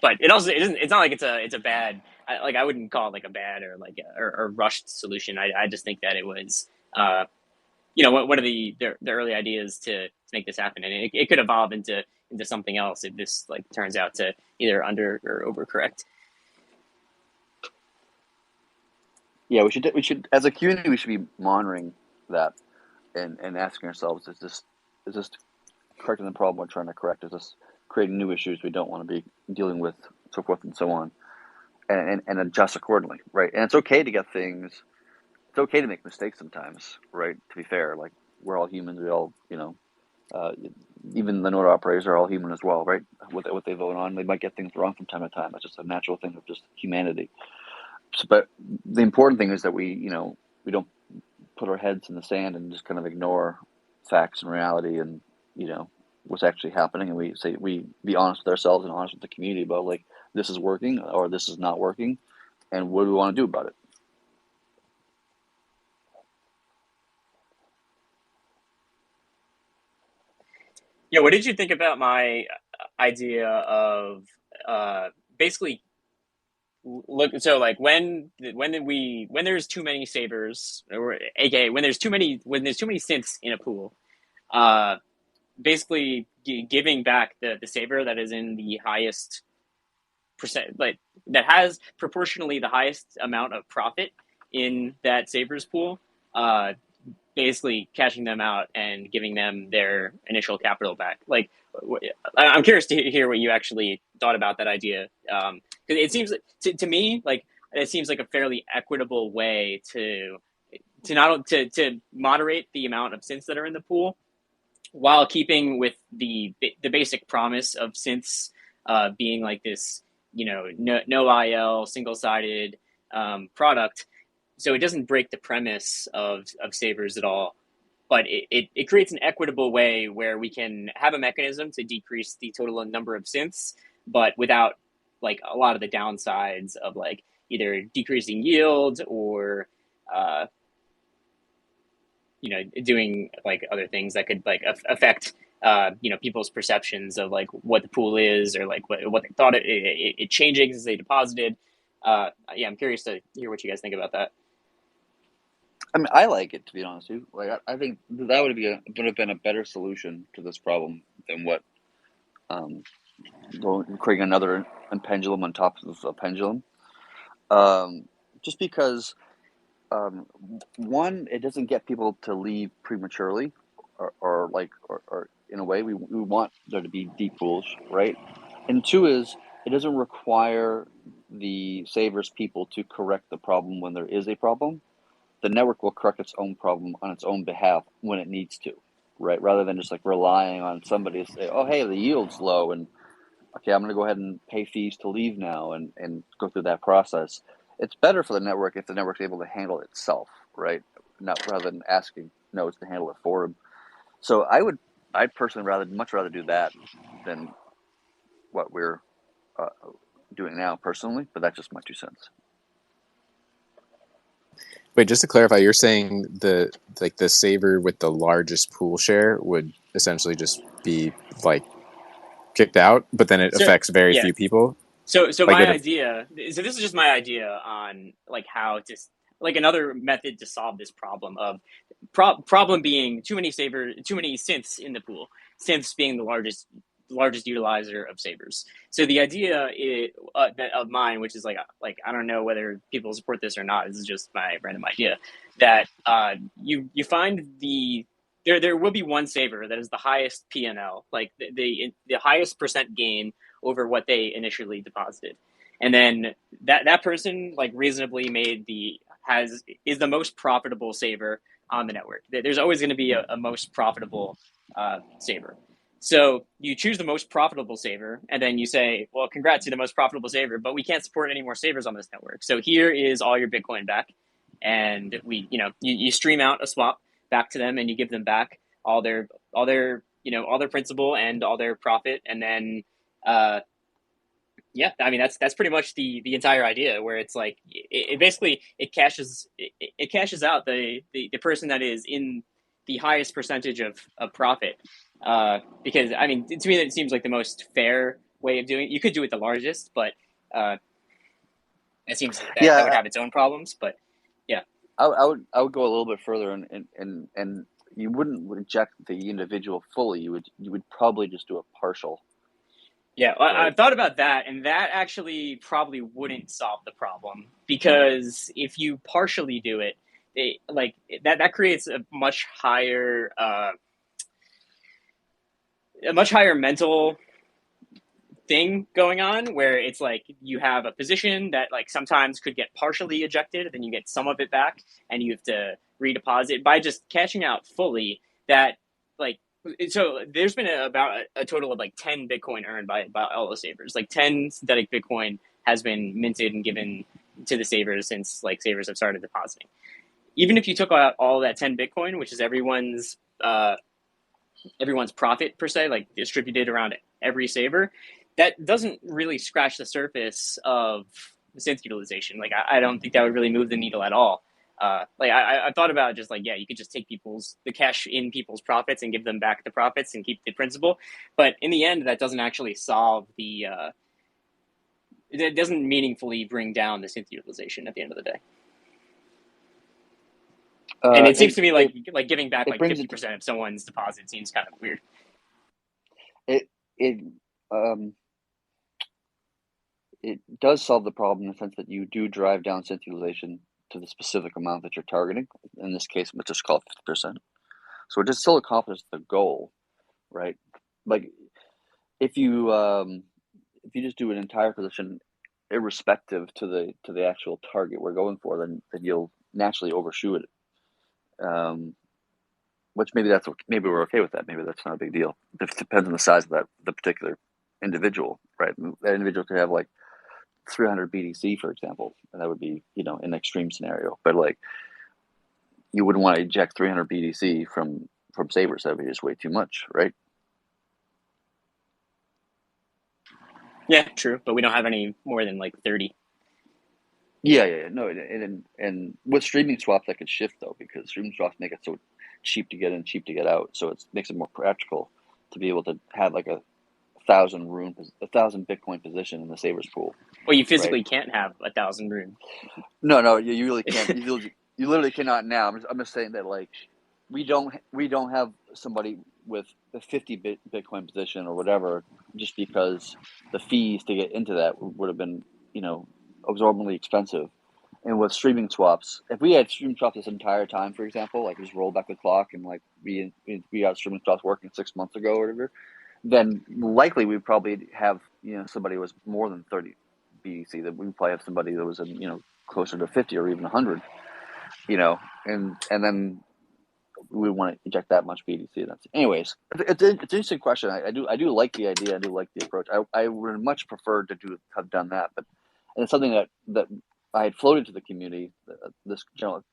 But it's not like it's a bad, I wouldn't call it like a bad or like or rushed solution. I just think that it was one of the early ideas to make this happen, and it could evolve into something else if this like turns out to either under or overcorrect. Yeah, we should as a community we should be monitoring that and asking ourselves, is this correcting the problem we're trying to correct? Is this creating new issues we don't want to be dealing with, so forth and so on, and adjust accordingly, right? And it's okay to get things. It's okay to make mistakes sometimes, right? To be fair, like we're all humans. We all, even the node operators are all human as well, right? What they vote on, they might get things wrong from time to time. That's just a natural thing of just humanity. So, but the important thing is that we don't put our heads in the sand and just kind of ignore facts and reality and what's actually happening, and we be honest with ourselves and honest with the community about like this is working or this is not working, and what do we want to do about it. Yeah, what did you think about my idea of basically look? So like when there's too many sabers, or aka when there's too many synths in a pool, uh, basically giving back the saber that is in the highest percent, like that has proportionally the highest amount of profit in that sabers pool. Uh, Basically cashing them out and giving them their initial capital back. Like, I'm curious to hear what you actually thought about that idea. Because it seems to me like it seems like a fairly equitable way to moderate the amount of synths that are in the pool while keeping with the basic promise of synths being like this, no IL single sided product, so it doesn't break the premise of savers at all, but it creates an equitable way where we can have a mechanism to decrease the total number of synths, but without like a lot of the downsides of like either decreasing yield or uh, doing like other things that could like affect people's perceptions of like what the pool is, or like what they thought it changing as they deposited. Yeah, I'm curious to hear what you guys think about that. I mean, I like it, to be honest with you. Like, I think that would have been a better solution to this problem than what creating another pendulum on top of a pendulum. Just because one, it doesn't get people to leave prematurely, or in a way we want there to be deep pools, right? And two is it doesn't require the savers people to correct the problem when there is a problem. The network will correct its own problem on its own behalf when it needs to, right? Rather than just like relying on somebody to say, oh, hey, the yield's low, and okay, I'm going to go ahead and pay fees to leave now and go through that process. It's better for the network if the network's able to handle it itself, right? Not rather than asking nodes to handle it for them. So I'd personally much rather do that than what we're doing now personally, but that's just my 2 cents. Wait, just to clarify, you're saying the saver with the largest pool share would essentially just be like kicked out, but then it So affects very yeah, few people. so Like, my would it, idea. So this is just my idea on like how to like another method to solve this problem of problem being too many synths in the pool. Synths being the largest utilizer of sabers. So the idea of mine, which is like I don't know whether people support this or not. This is just my random idea that you find there will be one saver that is the highest PNL, like the highest percent gain over what they initially deposited, and then that person like reasonably is the most profitable saver on the network. There's always going to be a most profitable saver. So you choose the most profitable saver, and then you say, well, congrats, you're the most profitable saver, but we can't support any more savers on this network. So here is all your Bitcoin back. And you stream out a swap back to them, and you give them back all their principal and all their profit. And then, yeah, I mean, that's pretty much the entire idea, where it's like, it basically, it cashes out the person that is in the highest percentage of profit. Because I mean, to me, that seems like the most fair way of doing it. You could do it the largest, but it seems that would have its own problems. But yeah, I would go a little bit further, and you wouldn't reject the individual fully. You would probably just do a partial. Yeah, right? I've thought about that, and that actually probably wouldn't solve the problem, because if you partially do it, that creates a much higher mental thing going on, where it's like you have a position that like sometimes could get partially ejected, then you get some of it back, and you have to redeposit. By just cashing out fully, that like, so there's been about a total of like 10 Bitcoin earned by all the savers. Like 10 synthetic Bitcoin has been minted and given to the savers since like savers have started depositing. Even if you took out all that 10 Bitcoin, which is everyone's profit per se, like distributed around every saver, that doesn't really scratch the surface of the synth utilization. Like I don't think that would really move the needle at all. like I thought about just like, yeah, you could just take the cash in people's profits and give them back the profits and keep the principal. But in the end, that doesn't actually solve it doesn't meaningfully bring down the synth utilization at the end of the day. And it seems to me like giving back like 50% of someone's deposit seems kind of weird. It does solve the problem in the sense that you do drive down synth utilization to the specific amount that you're targeting. In this case, let's just call it 50%. So it just still accomplishes the goal, right? Like if you just do an entire position irrespective to the actual target we're going for, then you'll naturally overshoot it. Which maybe we're okay with that. Maybe that's not a big deal. It depends on the size of the particular individual, right? That individual could have like 300 BTC, for example, and that would be, an extreme scenario. But like, you wouldn't want to eject 300 BTC from savers. That would be just way too much, right? Yeah, true. But we don't have any more than like 30. Yeah. No, and with streaming swaps, that could shift though, because streaming swaps make it so cheap to get in, cheap to get out. So it makes it more practical to be able to have like a 1,000 Bitcoin position in the savers pool. Well, you physically can't have 1,000 rune. No, you really can't. You literally cannot now. I'm just saying that like we don't have somebody with the 50 Bitcoin position or whatever, just because the fees to get into that would have been absorbently expensive. And with streaming swaps, if we had streaming swaps this entire time, for example, like just roll back the clock and like we got streaming swaps working 6 months ago or whatever, then likely we'd probably have somebody who was more than 30 BTC. That we'd probably have somebody that was closer to 50 or even 100. And then we want to inject that much BTC. Anyways, it's an interesting question. I do like the idea. I do like the approach. I would much prefer to have done that, but and it's something that I had floated to the community, this general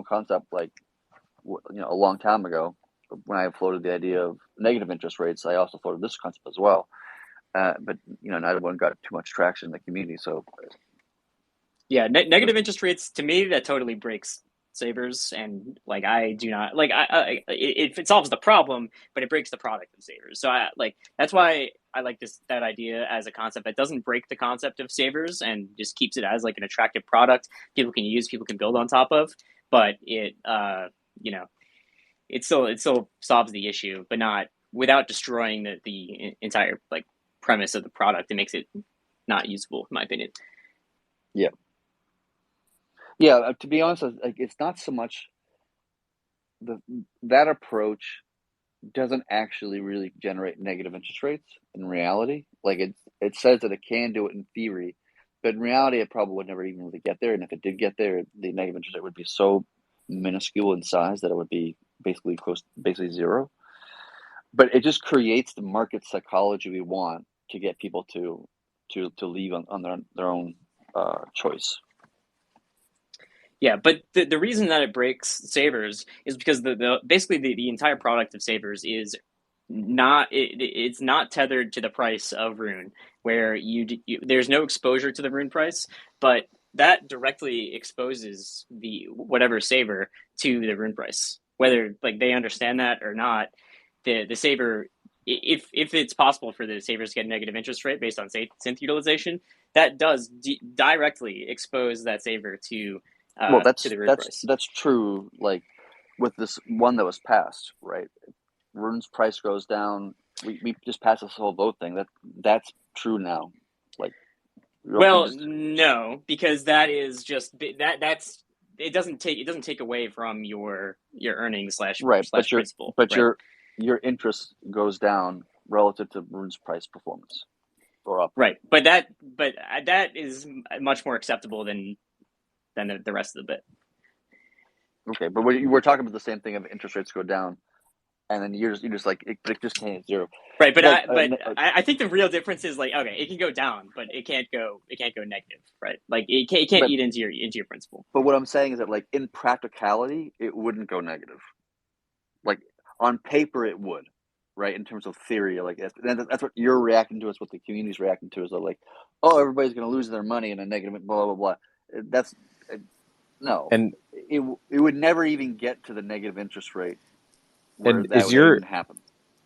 concept, like a long time ago. When I floated the idea of negative interest rates, I also floated this concept as well. But neither one got too much traction in the community. So yeah, negative interest rates, to me, that totally breaks savers, and like I do not like it solves the problem, but it breaks the product of savers. So that's why I like that idea as a concept that doesn't break the concept of savers and just keeps it as like an attractive product people can use, people can build on top of. But it it still solves the issue, but not without destroying the entire like premise of the product. It makes it not usable, in my opinion. Yeah, to be honest, like it's not so much that approach doesn't actually really generate negative interest rates in reality. Like it says that it can do it in theory, but in reality, it probably would never even really get there. And if it did get there, the negative interest rate would be so minuscule in size that it would be basically zero. But it just creates the market psychology we want to get people to leave on their own choice. Yeah, but the reason that it breaks savers is because basically the entire product of savers is it's not tethered to the price of rune, where there's no exposure to the rune price, but that directly exposes the whatever saver to the rune price, whether like they understand that or not. The saver, if it's possible for the savers to get a negative interest rate based on synth utilization, that does directly expose that saver to to the rune price. That's true. Like with this one that was passed, right? Rune's price goes down. We just passed this whole vote thing. That's true now. Like, no, because that is just that's it doesn't take away from your earnings / principal. But your interest goes down relative to Rune's price performance, or up. Right, but that is much more acceptable than the rest of the bit. Okay, but we're talking about the same thing. If interest rates go down, and then you're just like it just can't hit zero. Right, but I think the real difference is like, okay, it can go down, but it can't go negative, right? Like it can't eat into your principal. But what I'm saying is that like in practicality, it wouldn't go negative. Like on paper, it would, right? In terms of theory, like that's what you're reacting to. Is what the community's reacting to. Is like, oh, everybody's going to lose their money in a negative, blah blah blah. That's No, And it would never even get to the negative interest rate where and that would even happen.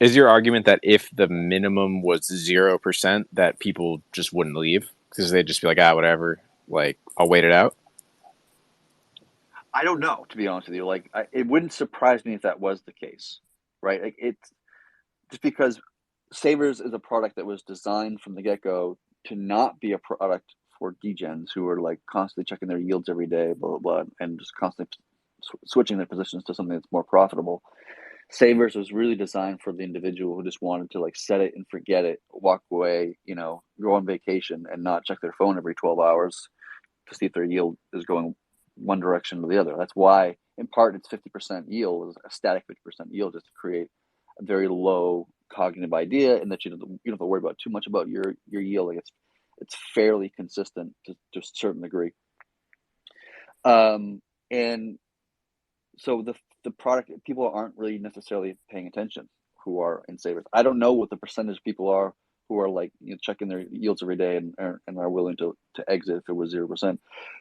is your argument that if the minimum was 0%, that people just wouldn't leave because they'd just be like, whatever, like I'll wait it out? I don't know, to be honest with you. Like, it wouldn't surprise me if that was the case, right? Like, it's just because Savers is a product that was designed from the get go to not be a product for degens who are like constantly checking their yields every day, blah blah blah, and just constantly switching their positions to something that's more profitable. Savers was really designed for the individual who just wanted to like set it and forget it, walk away, go on vacation and not check their phone every 12 hours to see if their yield is going one direction or the other. That's why, in part, it's 50% yield, is a static 50% yield, just to create a very low cognitive idea, and that you don't have to worry about too much about your yield. Like it's fairly consistent to a certain degree. And so the product, people aren't really necessarily paying attention who are in Savers. I don't know what the percentage of people are who are like checking their yields every day and are willing to exit if it was 0%.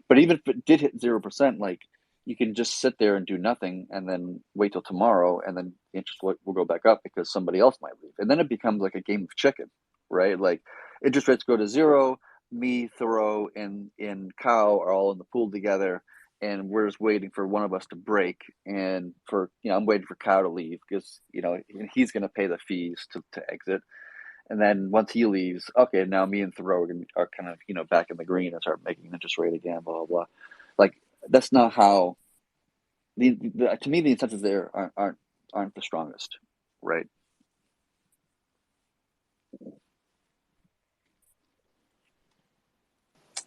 But even if it did hit 0%, like you can just sit there and do nothing and then wait till tomorrow, and then the interest will go back up because somebody else might leave, and then it becomes like a game of chicken, right? Like interest rates go to zero, me, THOReau, and Cow are all in the pool together, and we're just waiting for one of us to break. And I'm waiting for Cow to leave because he's going to pay the fees to exit. And then once he leaves, okay, now me and THOReau are kind of back in the green and start making an interest rate again, blah blah blah. Like that's not how. To me, the incentives there aren't the strongest, right?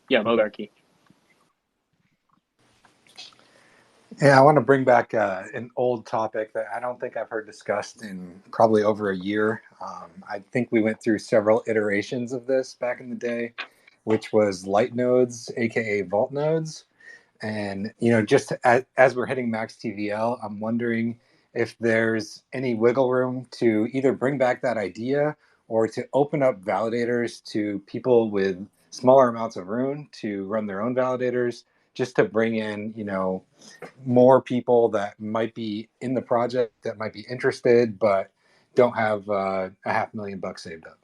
Yeah, Mogarchy. Yeah, I want to bring back an old topic that I don't think I've heard discussed in probably over a year. I think we went through several iterations of this back in the day, which was light nodes, aka vault nodes. And just as we're hitting max TVL, I'm wondering if there's any wiggle room to either bring back that idea or to open up validators to people with smaller amounts of room to run their own validators, just to bring in more people that might be in the project, that might be interested but don't have a $500,000 saved up.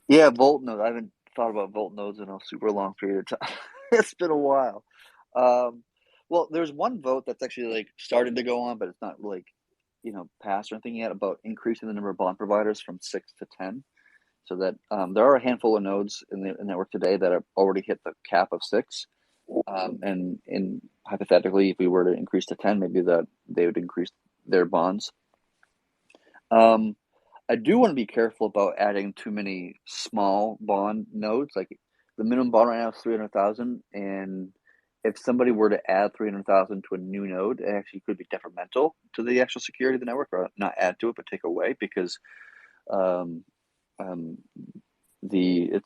Yeah, Volt nodes. I haven't thought about Volt nodes in a super long period of time. It's been a while. Well, there's one vote that's actually like started to go on, but it's not like passed or anything yet, about increasing the number of bond providers from 6 to 10. So that there are a handful of nodes in the network today that have already hit the cap of 6. And hypothetically, if we were to increase to 10, maybe that they would increase their bonds. I do want to be careful about adding too many small bond nodes. Like the minimum bond right now is 300,000, and if somebody were to add 300,000 to a new node, it actually could be detrimental to the actual security of the network, or not add to it, but take away, because um, um, the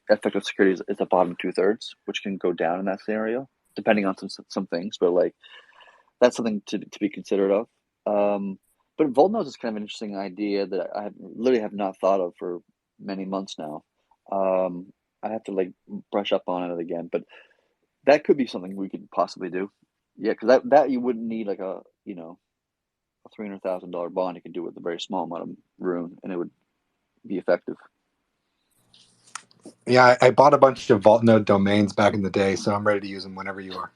effective security is the bottom 2/3, which can go down in that scenario, depending on some things. But like that's something to be considerate of. But Volt nodes is kind of an interesting idea that I literally have not thought of for many months now. I have to like brush up on it again, but that could be something we could possibly do. Yeah, because that you wouldn't need like a $300,000 bond. You could do it with a very small amount of room, and it would be effective. Yeah, I bought a bunch of vault node domains back in the day, so I'm ready to use them whenever you are.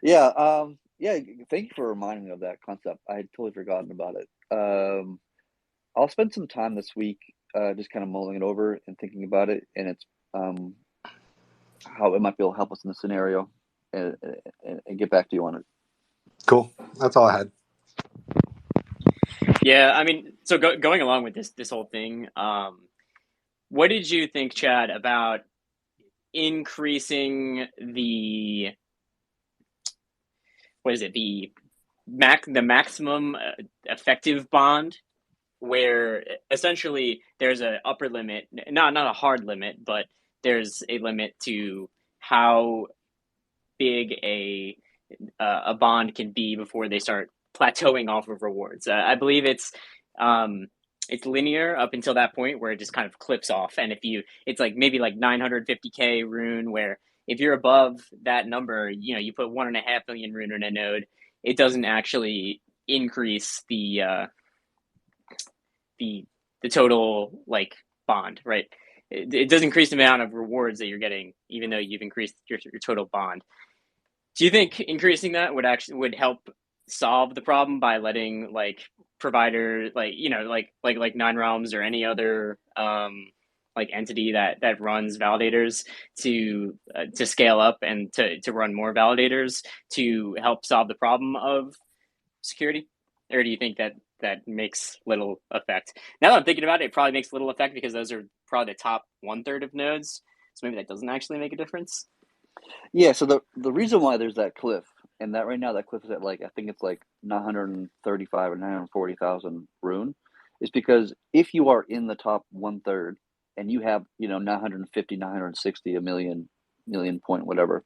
Yeah, yeah. Thank you for reminding me of that concept. I had totally forgotten about it. I'll spend some time this week just kind of mulling it over and thinking about it, and it's how it might be able to help us in the scenario, and get back to you on it. Cool. That's all I had. Yeah, I mean, so going along with this whole thing, what did you think, Chad, about increasing the the maximum effective bond, where essentially there's an upper limit, not a hard limit, but there's a limit to how big a bond can be before they start plateauing off of rewards. I believe it's it's linear up until that point where it just kind of clips off. And if you, it's like maybe like 950K rune, where if you're above that number, you put 1.5 million rune in a node, it doesn't actually increase the the total like bond, right? It does increase the amount of rewards that you're getting, even though you've increased your total bond. Do you think increasing that would help solve the problem by letting like provider like Nine Realms or any other like entity that runs validators to scale up and to run more validators to help solve the problem of security? Or do you think that makes little effect? Now that I'm thinking about it, it probably makes little effect because those are probably the top 1/3 of nodes. So maybe that doesn't actually make a difference. Yeah, so the reason why there's that cliff, and that right now that cliff is at like I think it's like 935 or 940,000 rune, is because if you are in the top 1/3 and you have 950, 960, a million point whatever,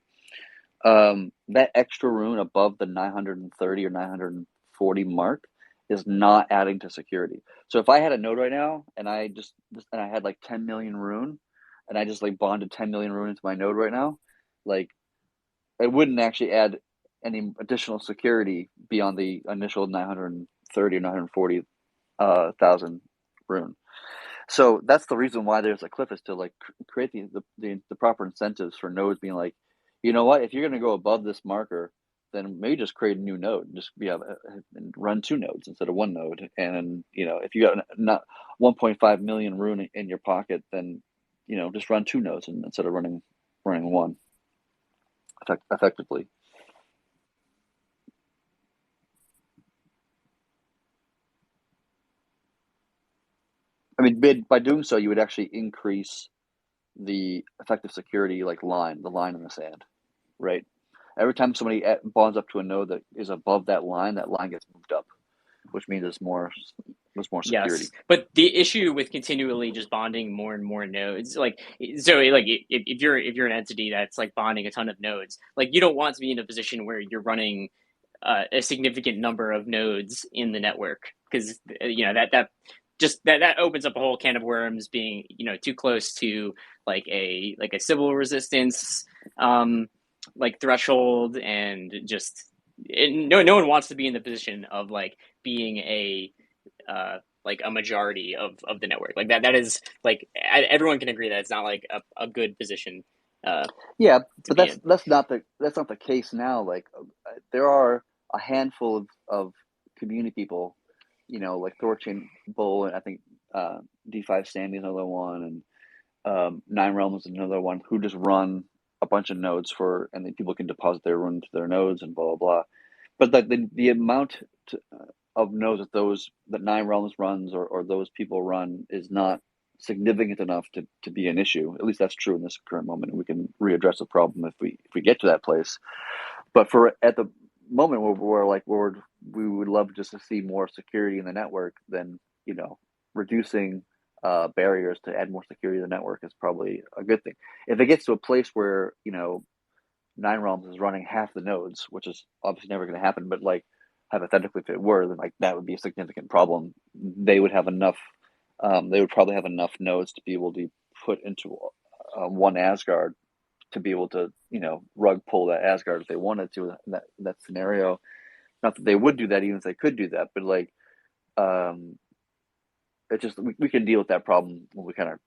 that extra rune above the 930 or 940 mark is not adding to security. So if I had a node right now and I had like 10 million rune and I just like bonded 10 million rune into my node right now, like it wouldn't actually add any additional security beyond the initial 930 or 940,000 rune. So that's the reason why there's a cliff, is to like create the proper incentives for nodes being like, you know what, if you're going to go above this marker, then maybe just create a new node, just and run 2 nodes instead of 1 node. And if you got not 1.5 million rune in your pocket, then just run 2 nodes instead of running 1 effectively. I mean, by doing so, you would actually increase the effective security, like the line in the sand, right? Every time somebody bonds up to a node that is above that line gets moved up, which means there's more security. Yes, but the issue with continually just bonding more and more nodes, like if you're an entity that's like bonding a ton of nodes, like you don't want to be in a position where you're running a significant number of nodes in the network, because that opens up a whole can of worms, being too close to like a Sybil resistance like threshold, and just no one wants to be in the position of like being a majority of the network. Like that is like everyone can agree that it's not like a good position. Yeah, but be in. that's not the case now. Like there are a handful of community people, like THORChain Bull, and I think D5 Sandy is another one, and Nine Realms is another one, who just run a bunch of nodes and then people can deposit their rune to their nodes and blah blah blah. But the amount of nodes that Nine Realms runs or those people run is not significant enough to be an issue. At least that's true in this current moment. We can readdress the problem if we get to that place. But for at the moment where we would love just to see more security in the network, then reducing barriers to add more security to the network is probably a good thing. If it gets to a place where Nine Realms is running half the nodes, which is obviously never going to happen, but like hypothetically, if it were, then like that would be a significant problem. They would have enough. They would probably have enough nodes to be able to put into one Asgard to be able to rug pull that Asgard if they wanted to in that scenario. Not that they would do that even if they could do that, but like it just we can deal with that problem when we kind of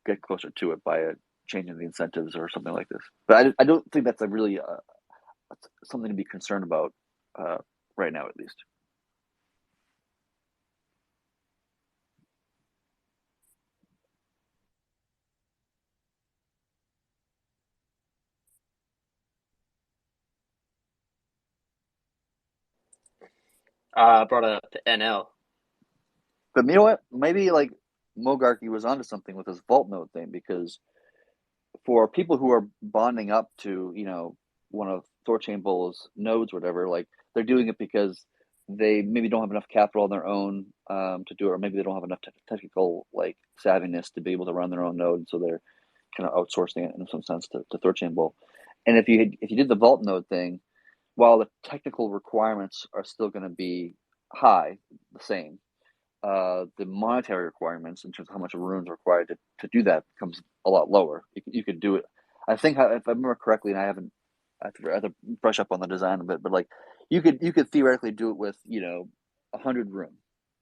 get closer to it by changing the incentives or something like this. But I don't think that's a really something to be concerned about right now, at least. Brought up NL. But you know what? Maybe like Mogarky was onto something with his vault node thing, because for people who are bonding up to one of THORChain Bull's nodes or whatever, like they're doing it because they maybe don't have enough capital on their own to do it, or maybe they don't have enough technical like savviness to be able to run their own node, so they're kind of outsourcing it in some sense to THORChain Bull. And if you did the vault node thing, while the technical requirements are still going to be high, the same, the monetary requirements in terms of how much a rune is required to do that becomes a lot lower. You could do it. I think if I remember correctly, and I have to brush up on the design a bit, but like you could theoretically do it with 100 rune,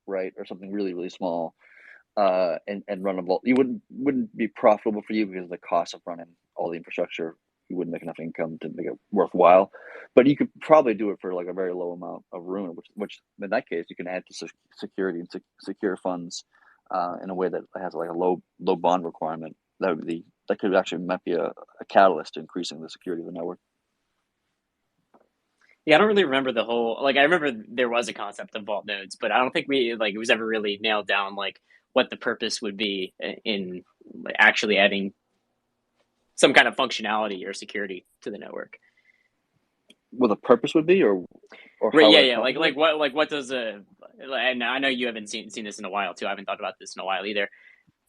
right, or something really really small, and run a vault. You wouldn't be profitable for you because of the cost of running all the infrastructure. You wouldn't make enough income to make it worthwhile, but you could probably do it for like a very low amount of rune, which in that case you can add to security and secure funds in a way that has like a low bond requirement. That could actually might be a catalyst to increasing the security of the network. Yeah, I don't really remember the whole, like, I remember there was a concept of vault nodes, but I don't think it was ever really nailed down, like, what the purpose would be in actually adding some kind of functionality or security to the network. What the purpose would be, or Right, how yeah. What does and I know you haven't seen this in a while too. I haven't thought about this in a while either.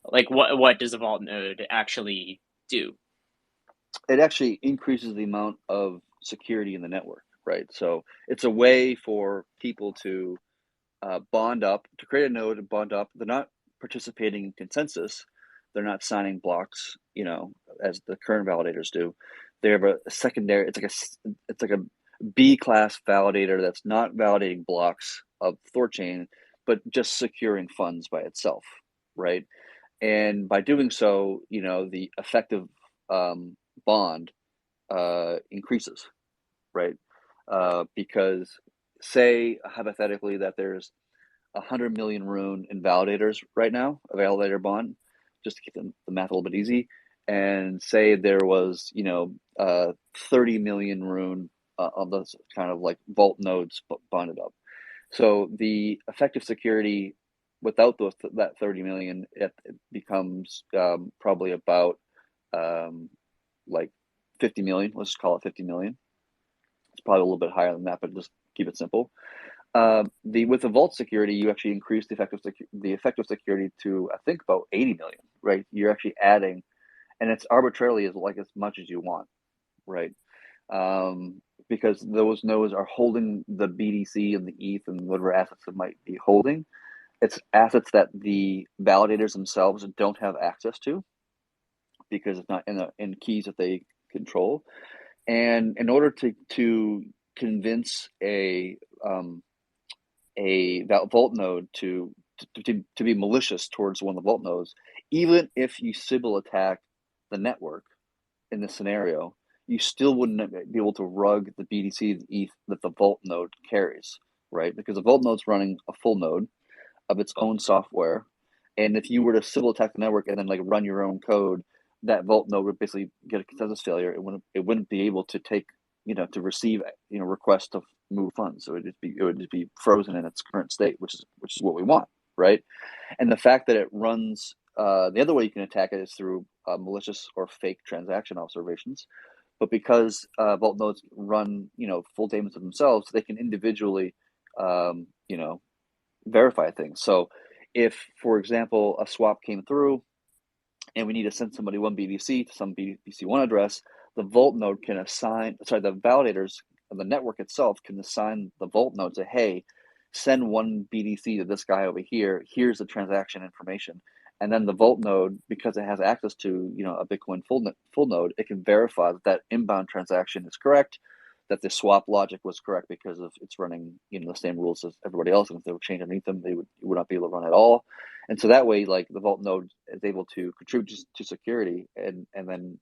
Like, what does a vault node actually do? It actually increases the amount of security in the network, right? So it's a way for people to bond up, to create a node and bond up. They're not participating in consensus. They're not signing blocks, as the current validators do. They have a secondary. It's like a B class validator that's not validating blocks of THORChain, but just securing funds by itself, right? And by doing so, the effective bond increases, right? Because say hypothetically that there's 100 million rune in validators right now, a validator bond, just to keep the math a little bit easy, and say there was 30 million rune on those kind of like vault nodes bonded up. So the effective security without that 30 million, it becomes probably about like 50 million. Let's just call it 50 million. It's probably a little bit higher than that, but just keep it simple. With the vault security, you actually increase the effective security to, I think, about 80 million, right? You're actually adding, and it's arbitrarily as much as you want, right? Because those nodes are holding the BDC and the ETH and whatever assets it might be holding. It's assets that the validators themselves don't have access to because it's not in keys that they control. And in order to convince a vault node to be malicious towards one of the vault nodes, even if you Sybil attack the network in this scenario, you still wouldn't be able to rug the BDC, the ETH that the vault node carries, right? Because the vault node's running a full node of its own software, and if you were to Sybil attack the network and then like run your own code, that vault node would basically get a consensus failure. It wouldn't be able to take to receive requests to move funds. So it would just be frozen in its current state, which is what we want, right? And the fact that it runs the other way you can attack it is through malicious or fake transaction observations. But because vault nodes run full daemons of themselves, they can individually verify things. So if, for example, a swap came through and we need to send somebody one BDC to some BDC1 address, the vault node can the validators of the network itself can assign the vault node to, hey, send one BDC to this guy over here. Here's the transaction information. And then the vault node, because it has access to a Bitcoin full node, it can verify that inbound transaction is correct, that the swap logic was correct because of it's running the same rules as everybody else. And if they would change underneath them, you would not be able to run at all. And so that way, like the vault node is able to contribute to security and then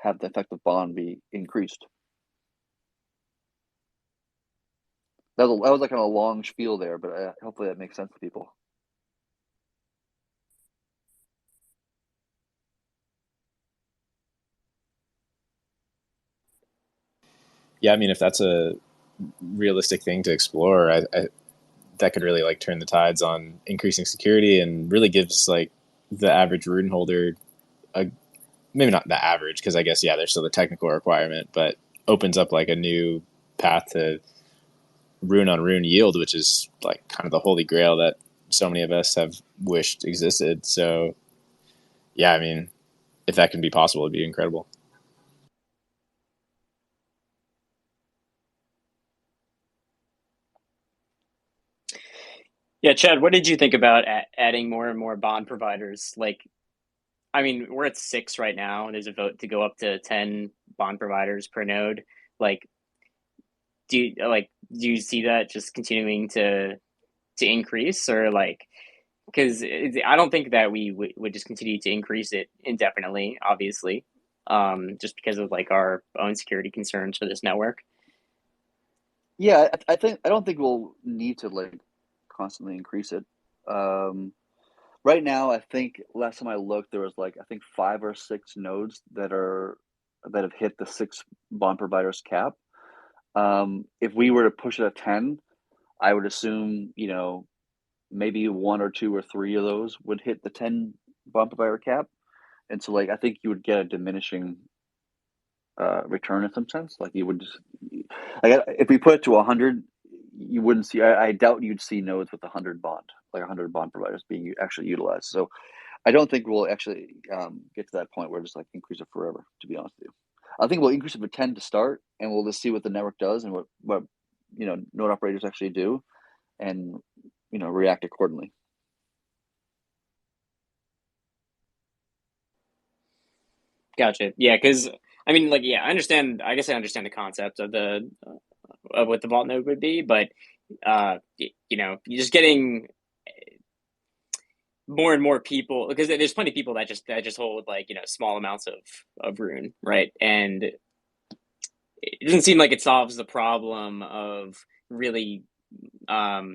have the effective bond be increased. That was like kind of a long spiel there, but hopefully that makes sense to people. Yeah, I mean, if that's a realistic thing to explore, I that could really like turn the tides on increasing security and really gives like the average rune holder maybe not the average, because I guess there's still the technical requirement, but opens up like a new path to rune on rune yield, which is like kind of the holy grail that so many of us have wished existed. So I mean, if that can be possible, it'd be incredible. Yeah, Chad, what did you think about adding more and more bond providers? Like, I mean, we're at six right now, and there's a vote to go up to 10 bond providers per node. Like, do you see that just continuing to increase, or like, because I don't think that we would just continue to increase it indefinitely, obviously, just because of like our own security concerns for this network. Yeah, I don't think we'll need to like constantly increase it. Right now, I think last time I looked, there was like I think 5 or 6 nodes that have hit the 6 bond providers cap. If we were to push it at 10, I would assume, maybe 1 or 2 or 3 of those would hit the 10 bond provider cap. And so like I think you would get a diminishing return in some sense. Like you would just like if we put it to 100, you wouldn't see. I doubt you'd see nodes with 100 bond providers being actually utilized. So I don't think we'll actually get to that point where just like increase it forever. To be honest with you, I think we'll increase it to 10 to start, and we'll just see what the network does and what node operators actually do, and react accordingly. Gotcha. Yeah, because I mean, like, yeah, I understand. I guess I understand the concept of the of what the vault node would be, but you're just getting more and more people, because there's plenty of people that just hold like small amounts of rune, right? And it doesn't seem like it solves the problem of really not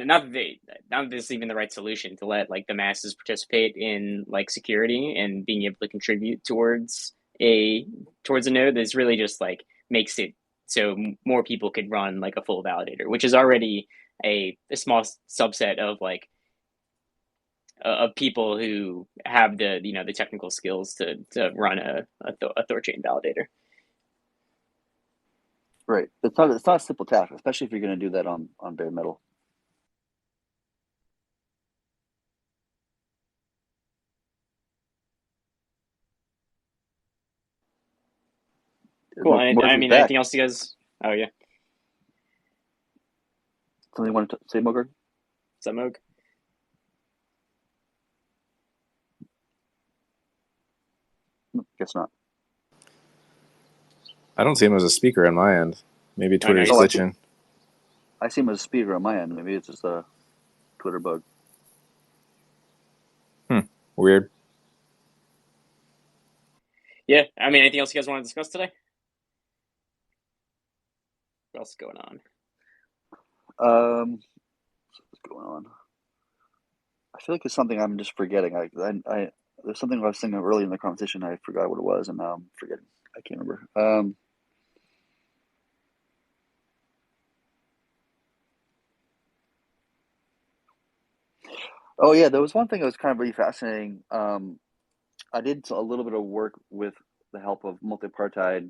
that this is even the right solution to let like the masses participate in like security and being able to contribute towards a node. That's really just like makes it so more people could run like a full validator, which is already a small subset of like of people who have the technical skills to run a THORChain validator. Right. It's not a simple task, especially if you're going to do that on bare metal. Cool. I Morgan's mean, back. anything else you guys? Oh yeah, Something you want to say, Morgan? is that Moog? Guess not. I don't see him as a speaker on my end. Maybe Oh no, Twitter's he's glitching. I see him as a speaker on my end. Maybe it's just a Twitter bug. Weird. yeah. I mean, anything else you guys want to discuss today? What else is going on? What's going on? I feel like it's something I'm just forgetting. There's something I was thinking of early in the conversation. I forgot what it was, and now I'm forgetting. I can't remember. Oh yeah, there was one thing that was kind of really fascinating. I did a little bit of work with the help of multipartite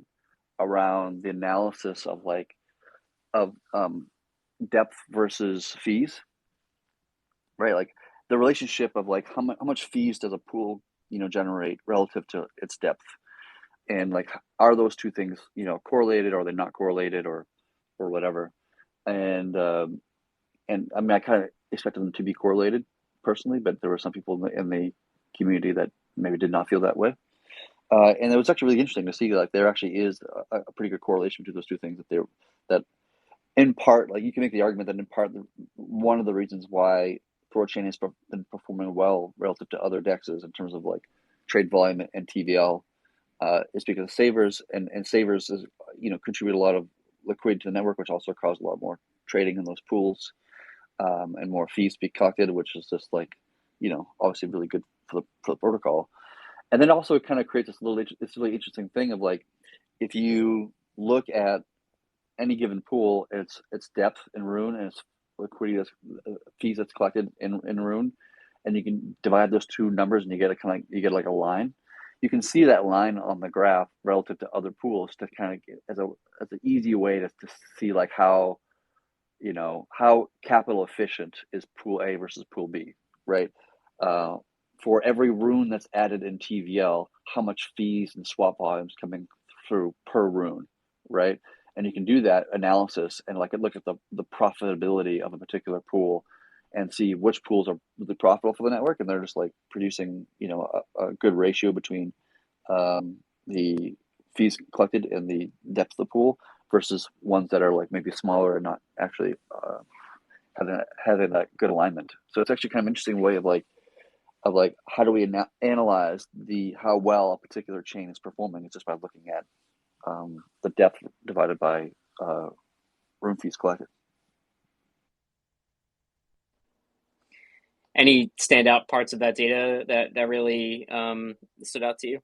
around the analysis of of depth versus fees, right? Like the relationship of like how much fees does a pool generate relative to its depth, and like are those two things correlated, or are they not correlated, or whatever. And I mean I kind of expected them to be correlated personally, but there were some people in the community that maybe did not feel that way. And it was actually really interesting to see like there actually is a pretty good correlation between those two things, that in part, like you can make the argument that in part one of the reasons why THORChain has been performing well relative to other dexes in terms of like trade volume and TVL is because savers and savers is contribute a lot of liquidity to the network, which also caused a lot more trading in those pools, and more fees to be collected, which is just like obviously really good for the protocol. And then also it kind of creates this really interesting thing of like if you look at any given pool, its depth in rune and its liquidity fees that's collected in rune, and you can divide those two numbers and you get like a line. You can see that line on the graph relative to other pools to kind of get as an easy way to see like how how capital efficient is pool A versus pool B, right? For every rune that's added in TVL, how much fees and swap volumes coming through per rune, right? And you can do that analysis and like look at the profitability of a particular pool and see which pools are really profitable for the network, and they're just like producing, you know, a good ratio between the fees collected and the depth of the pool versus ones that are like maybe smaller and not actually having that good alignment. So it's actually kind of an interesting way of like how do we analyze how well a particular chain is performing? It's just by looking at the depth divided by room fees collected. Any standout parts of that data that really stood out to you?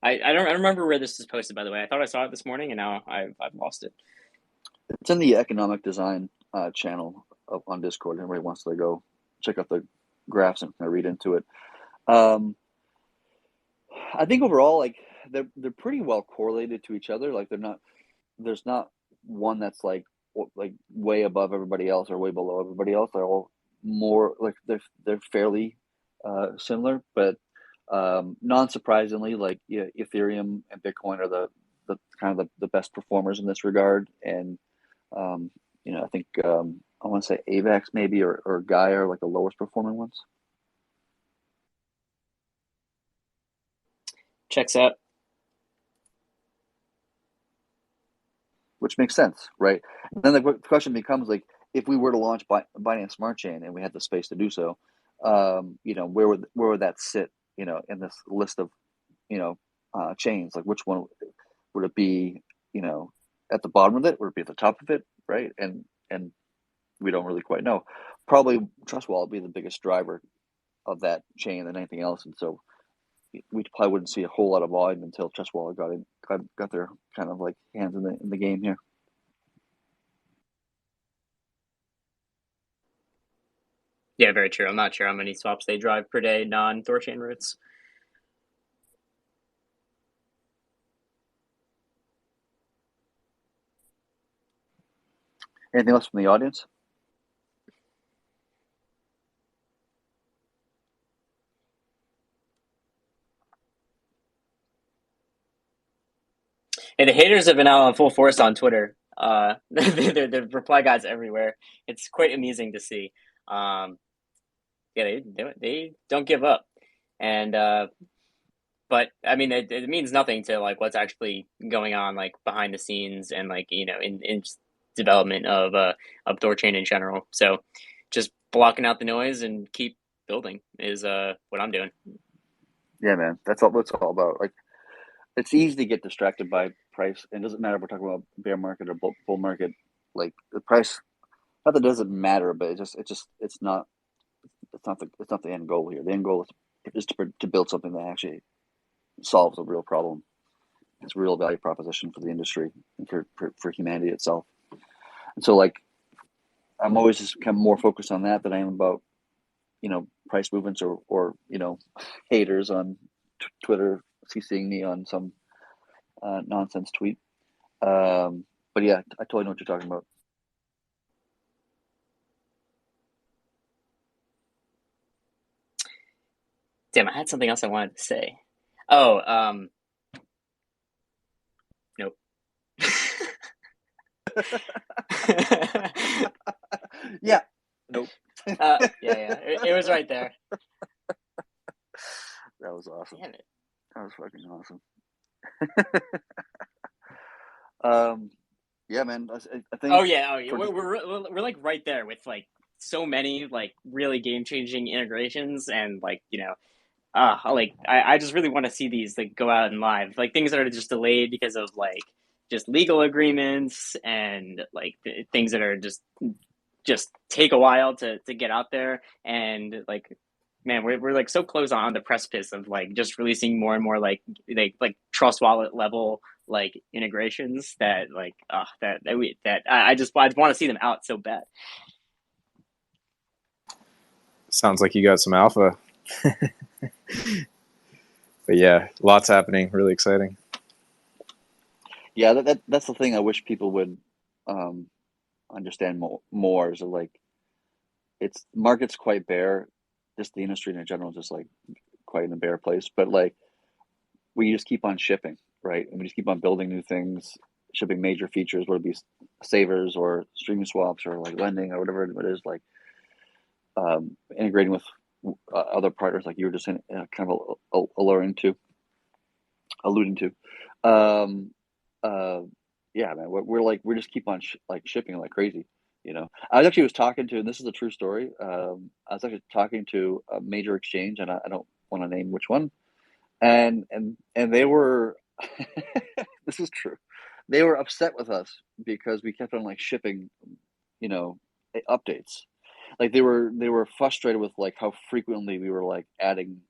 I don't remember where this is posted, by the way. I thought I saw it this morning, and now I've lost it. It's in the economic design channel on Discord. Everybody wants to go check out the graphs and kind of read into it. I think overall, like they're pretty well correlated to each other. Like there's not one that's like way above everybody else or way below everybody else. They're all more like they're fairly similar, but non-surprisingly, like Ethereum and Bitcoin are the kind of the best performers in this regard. And you know, I think I want to say AVAX maybe or Gaia are like the lowest performing ones. Checks out. Which makes sense, right? And then the question becomes like, if we were to launch Binance Smart Chain and we had the space to do so, you know, where would that sit, you know, in this list of, you know, chains? Like, which one would it be, you know, at the bottom of it? Would it be at the top of it, right? And we don't really quite know. Probably Trust Wallet would be the biggest driver of that chain than anything else, and so we probably wouldn't see a whole lot of volume until Trust Wallet got their kind of like hands in the game here. Yeah, very true. I'm not sure how many swaps they drive per day, non-THORChain routes. Anything else from the audience? And the haters have been out on full force on Twitter. The reply guys everywhere. It's quite amusing to see. Yeah, they don't give up, and but I mean, it means nothing to like what's actually going on like behind the scenes and like, you know, in development of THORChain in general. So just blocking out the noise and keep building is what I'm doing. Yeah, man, that's all it's all about. Like, it's easy to get distracted by price, and it doesn't matter if we're talking about bear market or bull market. Like the price, not that it doesn't matter, but it's not the end goal here. The end goal is to build something that actually solves a real problem. It's a real value proposition for the industry and for humanity itself. And so, like, I'm always just kind of more focused on that than I am about, you know, price movements or you know, haters on Twitter CCing me on some nonsense tweet. But yeah, I totally know what you're talking about. Damn, I had something else I wanted to say. Oh, nope. Yeah. Nope. Yeah. It was right there. That was awesome. Damn it. That was fucking awesome. Yeah, man. I think. Oh yeah. We're like right there with like so many like really game changing integrations and like, you know, I just really want to see these like go out and live, like things that are just delayed because of like just legal agreements and like things that are just take a while to get out there. And like, man, we're like so close on the precipice of like just releasing more and more like Trust Wallet level like integrations that like I just want to see them out so bad. Sounds like you got some alpha. But yeah, lots happening. Really exciting. Yeah, that's the thing I wish people would understand more is that, like, it's market's quite bare. Just the industry in general is just like quite in a bare place. But like, we just keep on shipping, right? And we just keep on building new things, shipping major features, whether it be savers or streaming swaps or like lending or whatever it is. Like, integrating with other partners, like you were just kind of alluding to. Um, yeah, man, we're just keep on shipping like crazy. I was talking to, and this is a true story. I was actually talking to a major exchange, and I don't want to name which one, and they were, this is true. They were upset with us because we kept on shipping, updates. Like they were frustrated with how frequently we were adding,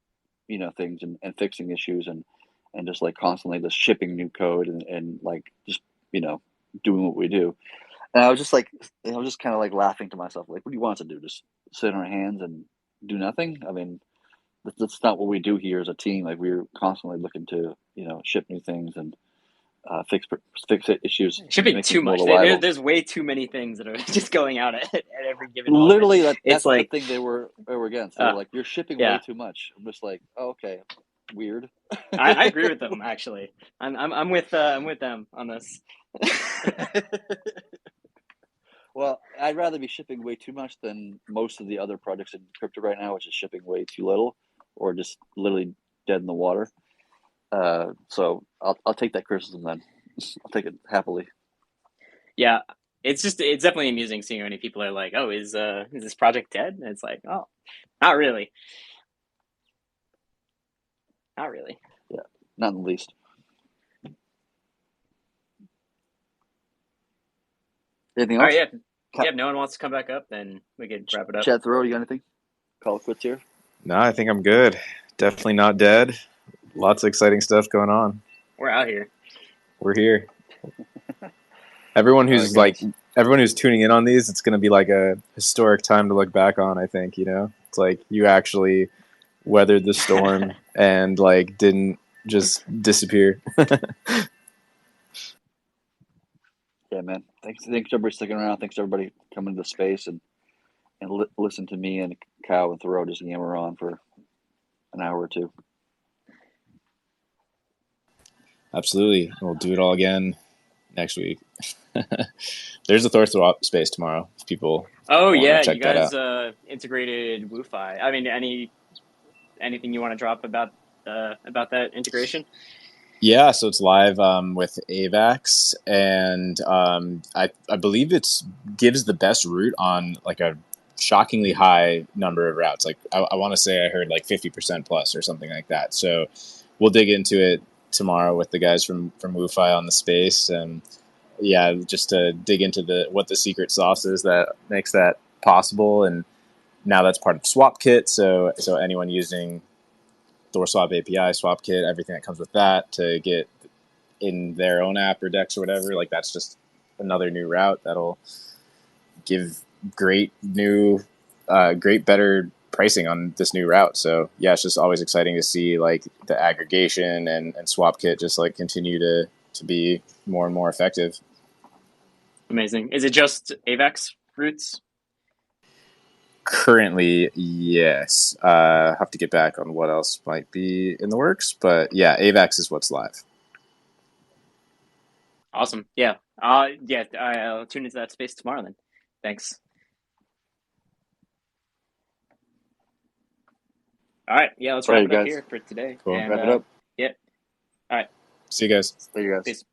things and fixing issues and just constantly just shipping new code and just doing what we do. And I was just kind of laughing to myself, what do you want us to do? Just sit on our hands and do nothing? I mean, that's not what we do here as a team. We're constantly looking to ship new things and fix issues. Shipping too much. There's way too many things that are just going out at every given moment. Literally, that's the thing they were against. They were you're shipping way too much. I'm just oh, okay, weird. I agree with them, actually. I'm with them on this. Well, I'd rather be shipping way too much than most of the other projects in crypto right now, which is shipping way too little or just literally dead in the water. So I'll take that criticism then. I'll take it happily. Yeah, it's definitely amusing seeing how many people are like, "Oh, is this project dead?" And it's oh, not really, not really. Yeah, not in the least. Anything else? All right, yeah. If no one wants to come back up, then we could wrap it up. Chat THOReau, you got anything? Call it quits here. No, I think I'm good. Definitely not dead. Lots of exciting stuff going on. We're out here. We're here. Everyone who's tuning in on these, it's going to be a historic time to look back on. I think it's you actually weathered the storm and didn't just disappear. Yeah, man. Thanks everybody sticking around. Thanks everybody coming to the space and listen to me and Cow and THOReau just yammer on for an hour or two. Absolutely. We'll do it all again next week. There's a THOReau space tomorrow. If people check you guys integrated Wu-Fi. I mean, anything you want to drop about that integration? Yeah, so it's live with AVAX, and I believe it gives the best route on a shockingly high number of routes. I want to say I heard 50% plus or something like that. So we'll dig into it tomorrow with the guys from Wu-Fi on the space, and just to dig into what the secret sauce is that makes that possible. And now that's part of SwapKit. So anyone using THORSwap API, SwapKit, everything that comes with that to get in their own app or DEX or whatever, that's just another new route that'll give great better pricing on this new route. So yeah, it's just always exciting to see the aggregation and SwapKit just continue to be more and more effective. Amazing. Is it just AVAX routes? Currently, yes. Have to get back on what else might be in the works, but yeah, AVAX is what's live. Awesome. Yeah. I'll tune into that space tomorrow then. Thanks. All right. Yeah, let's wrap it up here for today. Cool. Wrap it up. Yeah. All right. See you guys. See you guys. Peace.